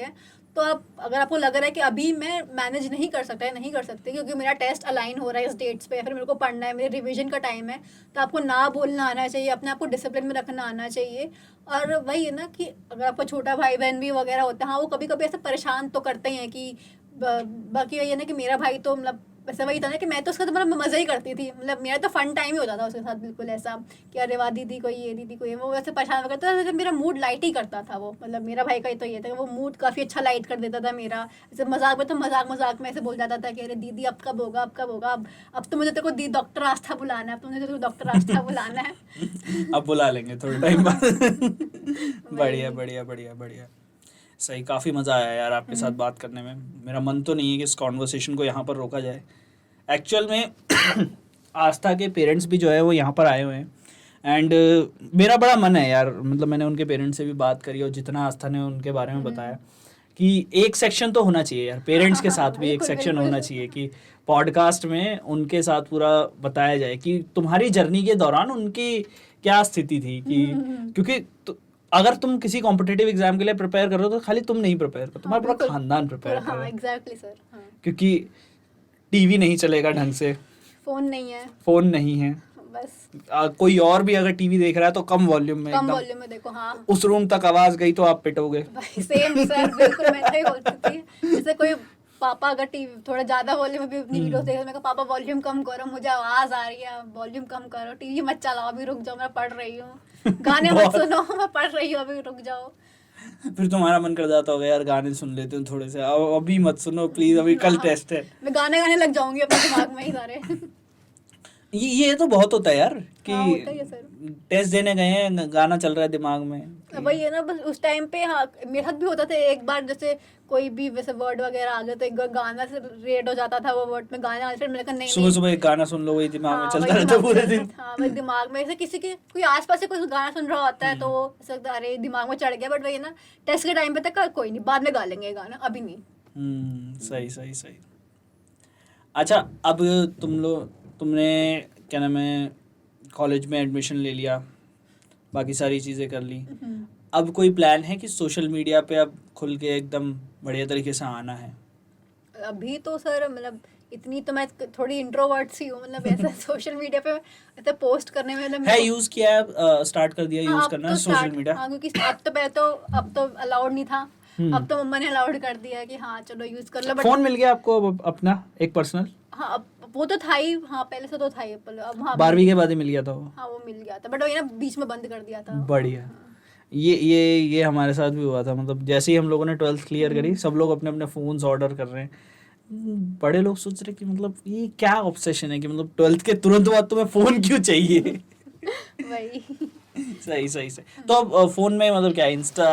Speaker 1: हैं, तो आप अगर आपको लग रहा है कि अभी मैं मैनेज नहीं कर सकते क्योंकि मेरा टेस्ट अलाइन हो रहा है इस डेट्स पे या फिर मेरे को पढ़ना है, मेरे रिवीजन का टाइम है, तो आपको ना बोलना आना चाहिए, अपने आप को डिसिप्लिन में रखना आना चाहिए। और वही है ना कि अगर आपका छोटा भाई बहन भी वगैरह होता है, हाँ वो कभी कभी ऐसे परेशान तो करते ही हैं कि बाकी वही है ना कि मेरा भाई तो मतलब वैसे वही था ना कि मैं तो उसका तो मतलब मज़ा ही करती थी, मतलब मेरा तो फन टाइम ही होता था उसके साथ, बिल्कुल ऐसा कि अरे वाह दीदी कोई ये दीदी कोई वो वैसे परेशान करता था, मेरा मूड लाइट ही करता था वो। मतलब मेरा भाई का ही तो ये था कि वो मूड काफ़ी अच्छा लाइट कर देता था मेरा। जैसे मजाक में तो मजाक में ऐसे बोल जाता था कि अरे दीदी अब कब होगा अब तो मुझे तेरे को दी डॉक्टर आस्था बुलाना है, अब तो मुझे तेरे को डॉक्टर आस्था बुलाना है।
Speaker 2: अब बुला लेंगे थोड़े टाइम बाद। बढ़िया। सही, काफ़ी मज़ा आया यार आपके साथ बात करने में। मेरा मन तो नहीं है कि इस कॉन्वर्सेशन को यहाँ पर रोका जाए। एक्चुअल में आस्था के पेरेंट्स भी जो है वो यहाँ पर आए हुए हैं एंड मेरा बड़ा मन है यार, मतलब मैंने उनके पेरेंट्स से भी बात करी और जितना आस्था ने उनके बारे में बताया कि एक सेक्शन तो होना चाहिए यार, पेरेंट्स के साथ भी एक सेक्शन होना चाहिए कि पॉडकास्ट में उनके साथ पूरा बताया जाए कि तुम्हारी जर्नी के दौरान उनकी क्या स्थिति थी कि क्योंकि अगर तुम किसी कॉम्पिटिटिव एग्जाम के लिए प्रिपेयर कर रहे हो तो खाली तुम नहीं प्रिपेयर कर, तुम्हारा पूरा खानदान प्रिपेयर कर रहा है।
Speaker 1: Exactly sir.
Speaker 2: क्योंकि टीवी नहीं चलेगा ढंग से,
Speaker 1: फोन नहीं है बस।
Speaker 2: कोई और भी अगर टीवी देख रहा है तो कम वॉल्यूम में
Speaker 1: देखो। हाँ
Speaker 2: उस रूम तक आवाज गई तो आप पिटोगे।
Speaker 1: सेम सर, बिल्कुल मैं ही बोलती थी। जैसे कोई पापा अगर टीवी थोड़ा ज्यादा वॉल्यूम में भी अपनी वीडियोस देख रहे, मैं कहा पापा वॉल्यूम कम करो, मुझे आवाज आ रही है, वॉल्यूम कम करो, टीवी मत चलाओ, अभी रुक जाओ मैं पढ़ रही हूँ, गाने मत सुनो मैं पढ़ रही हूँ, अभी रुक जाओ।
Speaker 2: फिर तुम्हारा मन कर जाता होगा यार गाने सुन लेते हो थोड़े से, अभी मत सुनो प्लीज, अभी कल टेस्ट है।
Speaker 1: मैं गाने लग जाऊंगी अपने दिमाग में ही सारे।
Speaker 2: ये तो बहुत होता है यार कि
Speaker 1: हाँ, होता ही है सर।
Speaker 2: टेस्ट देने गए हैं, गाना चल रहा है दिमाग में।
Speaker 1: वही है ना, बस उस टाइम पे हाँ मेरे साथ भी होता था। एक बार जैसे कोई भी वैसे वर्ड वगैरह आ गया तो एक बार गाना से रेड हो जाता था वो वर्ड में गाना, फिर मैंने कहा नहीं
Speaker 2: सुबह एक गाना सुन लो, वही दिमाग में
Speaker 1: हाँ,
Speaker 2: चलता रहता है पूरे दिन।
Speaker 1: हाँ वही दिमाग में, ऐसे किसी के कोई आसपास से कोई गाना सुन रहा होता है तो ऐसा लगता है अरे दिमाग में चढ़ गया, बट वही है ना टेस्ट के टाइम पे तक कोई नहीं, बाद में गा लेंगे गाना, अभी नहीं।
Speaker 2: सही। अच्छा, अब तुमने क्या नाम है कॉलेज में एडमिशन ले लिया, बाकी सारी चीज़ें कर ली, अब कोई प्लान है कि सोशल मीडिया पे अब खुल के एकदम बढ़िया तरीके से आना है?
Speaker 1: अभी तो सर मतलब इतनी तो मैं थोड़ी इंट्रोवर्ट सी हूँ, मतलब ऐसा सोशल मीडिया पे ऐसा पोस्ट करने में मतलब
Speaker 2: है यूज़ किया है, स्टार्ट कर दिया यूज़ करना सोशल मीडिया?
Speaker 1: हाँ क्योंकि अब तो अलाउड नहीं था, अब तो मम्मा ने अलाउड कर दिया है कि हाँ चलो यूज कर लो।
Speaker 2: फोन मिल गया आपको अब अपना एक पर्सनल?
Speaker 1: हाँ अब वो तो था ही, हाँ पहले से तो था ही, अब हाँ
Speaker 2: 12वीं के बाद ही मिल गया था वो?
Speaker 1: हाँ वो मिल गया था, बट वही ना बीच में बंद कर दिया था।
Speaker 2: बढ़िया। ये हमारे साथ भी हुआ था, मतलब जैसे ही हम लोगों ने 12th क्लियर करी सब लोग अपने अपने फ़ोन्स ऑर्डर कर रहे हैं। बड़े लोग सोच रहे कि मतलब ये क्या ऑब्सेशन है कि मतलब 12th के तुरंत बाद तुम्हें फ़ोन क्यों चाहिए?
Speaker 1: वही।
Speaker 2: सही। तो अब फ़ोन में मतलब क्या, इंस्टा,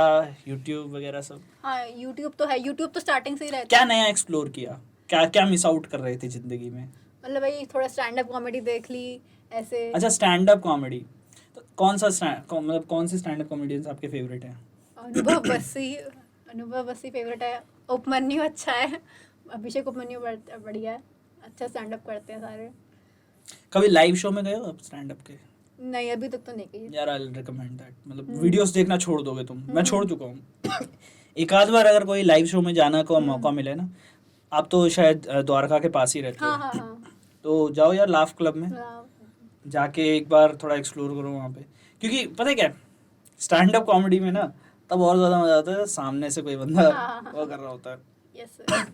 Speaker 2: यूट्यूब वगैरह सब?
Speaker 1: हाँ यूट्यूब तो है, यूट्यूब तो स्टार्टिंग से ही रहता है।
Speaker 2: क्या नया एक्सप्लोर किया, क्या मिस आउट कर रहे थे ज़िंदगी में?
Speaker 1: मतलब वही थोड़ा स्टैंड अप कॉमेडी देख ली ऐसे।
Speaker 2: अच्छा, स्टैंड अप कॉमेडी, तो कौन से स्टैंड अप कॉमेडियंस आपके फेवरेट हैं?
Speaker 1: अनुभव बस्सी फेवरेट है, उपमन्यु अच्छा है, अभिषेक उपमन्यु बढ़िया है, अच्छा स्टैंड अप करते हैं सारे।
Speaker 2: कभी लाइव शो में गए हो आप स्टैंड अप के?
Speaker 1: नहीं अभी तक तो नहीं गई
Speaker 2: यार आई रिकमेंड दैट, मतलब वीडियोस देखना छोड़ दोगे तुम, मैं छोड़ चुका हूँ। एक आध बार अगर कोई लाइव शो में जाना का मौका मिले ना, आप तो शायद द्वारका के पास ही रहते हो,
Speaker 1: हाँ।
Speaker 2: तो जाओ यार लाफ क्लब में, जाके एक बार थोड़ा एक्सप्लोर करो वहाँ पे, क्योंकि पता है क्या स्टैंड अप कॉमेडी में ना तब और ज़्यादा मज़ा आता है सामने से कोई बंदा वो कर रहा होता है।
Speaker 1: यस।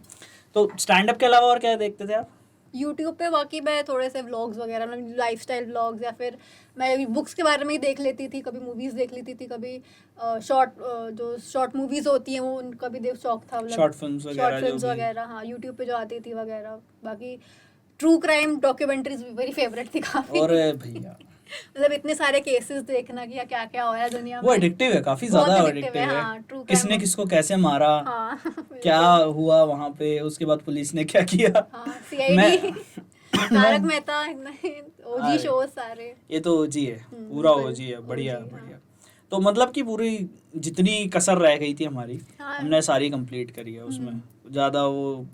Speaker 2: तो स्टैंड अप के अलावा और क्या देखते थे आप?
Speaker 1: यूट्यूब पे बाकी मैं थोड़े से व्लॉग्स वगैरह, मतलब लाइफस्टाइल व्लॉग्स, या फिर मैं बुक्स के बारे में ही देख लेती थी, कभी मूवीज़ देख लेती थी, कभी शॉर्ट मूवीज़ होती हैं वो उनका भी देख शौक था, मतलब
Speaker 2: शॉर्ट फिल्म्स
Speaker 1: वगैरह हाँ यूट्यूब पे जो आती थी वगैरह। बाकी ट्रू क्राइम डॉक्यूमेंट्रीज मेरी फेवरेट थी काफ़ी।
Speaker 2: और भैया
Speaker 1: मतलब इतने सारे केसेस देखना कि क्या क्या हो रहा है दुनिया
Speaker 2: वो
Speaker 1: में।
Speaker 2: एडिक्टिव है, काफी
Speaker 1: बहुत
Speaker 2: ज्यादा
Speaker 1: addictive
Speaker 2: एडिक्टिव
Speaker 1: है,
Speaker 2: है।
Speaker 1: हाँ, true
Speaker 2: किसने
Speaker 1: crime।
Speaker 2: किसको कैसे मारा,
Speaker 1: हाँ
Speaker 2: क्या
Speaker 1: बिल्कुल।
Speaker 2: हुआ वहां पे, उसके बाद पुलिस ने क्या किया।
Speaker 1: हाँ
Speaker 2: मैं
Speaker 1: सीआईडी, तारक
Speaker 2: मैं
Speaker 1: मेहता, ओजी
Speaker 2: अरे,
Speaker 1: शोज सारे।
Speaker 2: ये तो ओजी है, पूरा
Speaker 1: बिल्कुल
Speaker 2: ओजी है, बढ़िया
Speaker 1: ओजी, हाँ।
Speaker 2: बढ़िया। तो मतलब कि पूरी जितनी कसर रह गई थी हमारी,
Speaker 1: हाँ।
Speaker 2: हमने सारी कंप्लीट करी है, उसमें ज़्यादा वो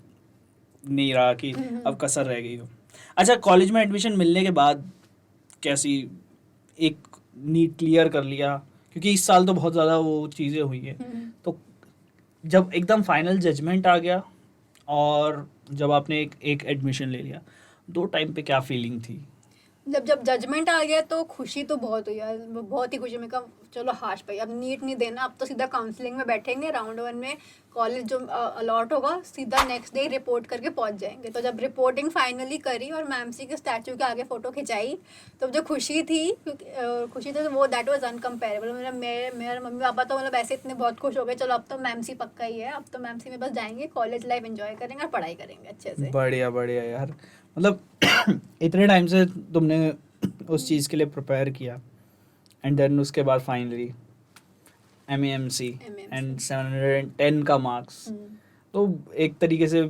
Speaker 2: नहीं रहा कि अब कसर रह गई हो। अच्छा, कॉलेज में एडमिशन मिलने के बाद कैसी, एक नीट क्लियर कर लिया, क्योंकि इस साल तो बहुत ज़्यादा वो चीज़ें हुई हैं, तो जब एकदम फाइनल जजमेंट आ गया और जब आपने एक एडमिशन ले लिया, दो टाइम पे क्या फीलिंग थी?
Speaker 1: जब जजमेंट आ गया तो खुशी तो बहुत हुई यार, बहुत ही खुशी। मैं कहा चलो हाश भाई, अब नीट नहीं देना, अब तो सीधा काउंसलिंग में बैठेंगे, राउंड 1 में कॉलेज जो अलॉट होगा सीधा नेक्स्ट डे रिपोर्ट करके पहुंच जाएंगे। तो जब रिपोर्टिंग फाइनली करी और मैम सी के स्टैचू के आगे फोटो खिंचाई, तो जो खुशी थी, क्योंकि खुशी थी, तो वो दैट वाज अनकम्पेरेबल। मेरे मम्मी पापा तो मतलब ऐसे इतने बहुत खुश हो गए, चलो अब तो मैम सी पक्का ही है, अब तो मैम सी में बस जाएंगे, कॉलेज लाइफ एंजॉय करेंगे और पढ़ाई करेंगे अच्छे से।
Speaker 2: बढ़िया बढ़िया यार, मतलब इतने टाइम से तुमने उस चीज़ के लिए प्रिपेयर किया, एंड देन उसके बाद फाइनली MEMC एंड 710 का मार्क्स, तो एक तरीके से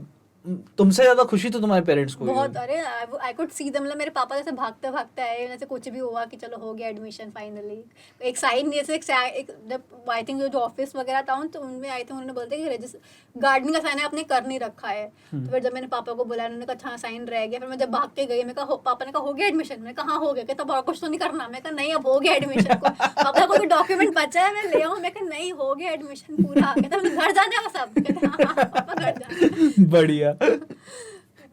Speaker 2: तुमसे ज़्यादा खुशी तो तुम्हारे पेरेंट्स को ही
Speaker 1: बहुत,
Speaker 2: होगी।
Speaker 1: अरे आई कुड सी दम, मतलब मेरे पापा जैसे भागते भागते आए, जैसे कुछ भी हुआ कि चलो हो गया एडमिशन फाइनली। एक साइन, जैसे एक जब आई थिंक जो ऑफिस वगैरह था तो उनमें आई थिंक उन्होंने बोलते कि गार्डनिंग का साइन है आपने कर नहीं रखा है। तो फिर जब मैंने पापा को बुलाया, उन्होंने कहा हाँ साइन रह गया। फिर मैं जब भाग के गई, मैं कहा पापा ने कहा हो गया एडमिशन, मैं कहा हाँ हो गया। कहता और कुछ तो नहीं करना, मैं कहा नहीं अब हो गया एडमिशन। पापा कोई डॉक्यूमेंट बचा है मैं ले आऊँ, मैं कहा नहीं हो गया एडमिशन पूरा। कहता घर जाने का सब, कहता हाँ पापा घर जाना।
Speaker 2: बढ़िया।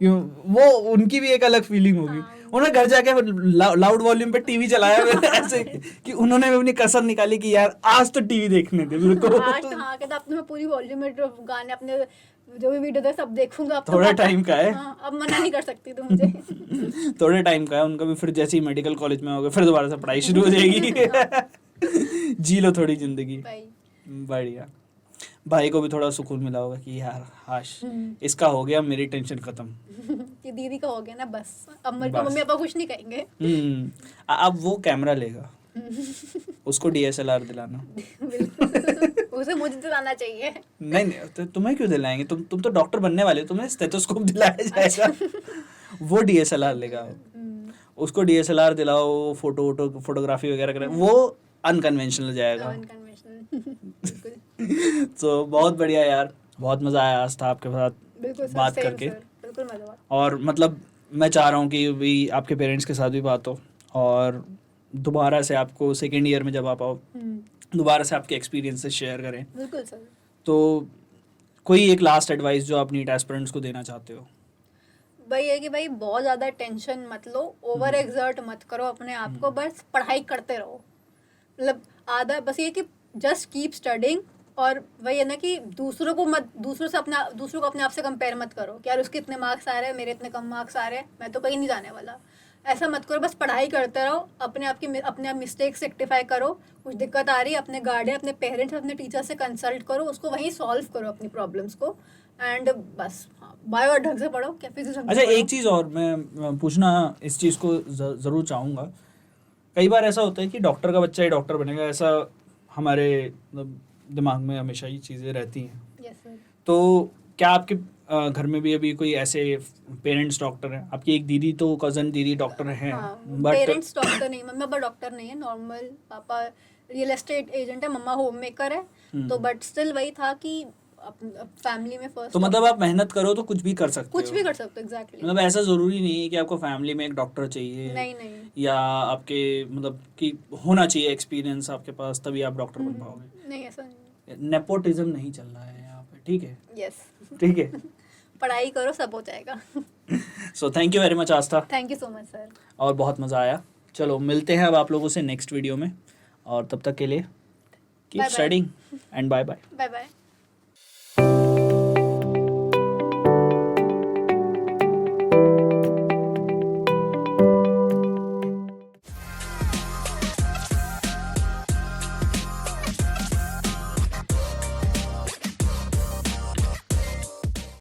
Speaker 2: वो उनकी भी एक अलग फीलिंग होगी।
Speaker 1: हाँ।
Speaker 2: उन्होंने घर जाके लाउड वॉल्यूम पे टीवी चलाया हुआ ऐसे कि उन्होंने भी अपनी कसर निकाली कि यार आज तो टीवी देखने दे मेरे को।
Speaker 1: आज तो हाँ, कहता अब तो मैं पूरी वॉल्यूम में गाने अपने जो भी वीडियो थे सब देखूंगा। अब तो
Speaker 2: थोड़ा
Speaker 1: पापा,
Speaker 2: टाइम का है।
Speaker 1: हाँ, अब मना नहीं कर सकती तू मुझे।
Speaker 2: थोड़े टाइम का है उनका भी, फिर जैसे ही मेडिकल कॉलेज में हो गए फिर दोबारा से पढ़ाई शुरू हो जाएगी। जी लो थोड़ी जिंदगी।
Speaker 1: भाई
Speaker 2: बढ़िया। भाई को भी थोड़ा सुकून मिला होगा कि यार हाश इसका हो गया, मेरी टेंशन खत्म।
Speaker 1: कि दीदी का हो गया ना बस, अब मेरे को
Speaker 2: बस।
Speaker 1: मम्मी पापा कुछ नहीं कहेंगे।
Speaker 2: अब वो कैमरा लेगा, उसको DSLR दिलाना।
Speaker 1: बिल्कुल, उसे मुझे दिलाना चाहिए।
Speaker 2: नहीं नहीं, तो तुम्हें क्यों दिलाएंगे, तुम तो डॉक्टर बनने वाले हो, तुम्हें स्टेथोस्कोप दिलाया जाएगा। वो DSLR लेगा, उसको DSLR दिलाओ, फोटोग्राफी वगैरह करें, वो अनकन्वेंशनल जाएगा।
Speaker 1: बिल्कुल
Speaker 2: तो बहुत बढ़िया यार, बहुत मज़ा आया आज था आपके साथ
Speaker 1: बिल्कुल सर,
Speaker 2: बात
Speaker 1: सेम
Speaker 2: करके।
Speaker 1: सर, बिल्कुल मजा आया।
Speaker 2: और मतलब मैं चाह रहा हूँ कि भी आपके पेरेंट्स के साथ भी बात हो, और दोबारा से आपको सेकेंड ईयर में जब आप आओ दोबारा से आपके एक्सपीरियंसेस शेयर करें।
Speaker 1: बिल्कुल सर।
Speaker 2: तो कोई एक लास्ट एडवाइस जो आप नीट एस्पिरेंट्स को देना चाहते हो?
Speaker 1: भाई है कि भाई बहुत ज़्यादा टेंशन मत लो, ओवर एक्सर्ट मत करो अपने आप को, बस पढ़ाई करते रहो। मतलब आधा बस ये कि जस्ट कीप स्टडिंग, और वही है ना कि दूसरों को अपने आप से कंपेयर मत करो कि यार उसके इतने मार्क्स आ रहे हैं, मेरे इतने कम मार्क्स आ रहे हैं, मैं तो कहीं नहीं जाने वाला। ऐसा मत करो, बस पढ़ाई करते रहो, अपने आप मिस्टेक्स रेक्टिफाई करो। कुछ दिक्कत आ रही है, अपने गार्डियन, अपने पेरेंट्स, अपने टीचर से कंसल्ट करो, उसको वहीं सॉल्व करो अपनी प्रॉब्लम्स को, एंड बस बायो और ढंग से पढ़ो, क्या फिजिक्स ढंग से
Speaker 2: अच्छा,
Speaker 1: पढ़ो।
Speaker 2: एक चीज़ और मैं पूछना इस चीज़ को ज़रूर चाहूँगा। कई बार ऐसा होता है कि डॉक्टर का बच्चा ही डॉक्टर बनेगा, ऐसा हमारे मतलब दिमाग में हमेशा ही चीज़ें रहती हैं।
Speaker 1: Yes sir.
Speaker 2: तो क्या आपके घर में भी अभी कोई ऐसे पेरेंट्स डॉक्टर हैं? आपकी एक दीदी तो कज़न दीदी डॉक्टर हैं,
Speaker 1: हाँ,
Speaker 2: बट
Speaker 1: पेरेंट्स डॉक्टर नहीं, मम्मी पापा डॉक्टर नहीं है, नॉर्मल, पापा रियल एस्टेट एजेंट है, मम्मा होम मेकर है। तो बट स्टिल वही था कि फैमिली में फर्स्ट,
Speaker 2: तो मतलब आप मेहनत करो तो कुछ भी कर सकते
Speaker 1: कुछ
Speaker 2: हो।
Speaker 1: भी कर सकते हो। एग्जैक्टली।
Speaker 2: मतलब ऐसा ज़रूरी नहीं है कि आपको फैमिली में एक डॉक्टर चाहिए,
Speaker 1: नहीं नहीं
Speaker 2: या आपके मतलब कि होना चाहिए एक्सपीरियंस आपके पास तभी आप डॉक्टर बन पाओगे।
Speaker 1: नहीं, ऐसा नहीं।
Speaker 2: नेपोटिज्म नहीं चल रहा है यहाँ पे, ठीक है?
Speaker 1: यस।
Speaker 2: ठीक है।
Speaker 1: पढ़ाई करो, सब हो जाएगा।
Speaker 2: So thank you very much Aastha,
Speaker 1: thank you so much sir.
Speaker 2: और बहुत मज़ा आया। चलो मिलते हैं अब आप लोगों से नेक्स्ट वीडियो में, और तब तक के लिए keep
Speaker 1: Bye bye.
Speaker 2: Studying and bye bye.
Speaker 1: Bye bye.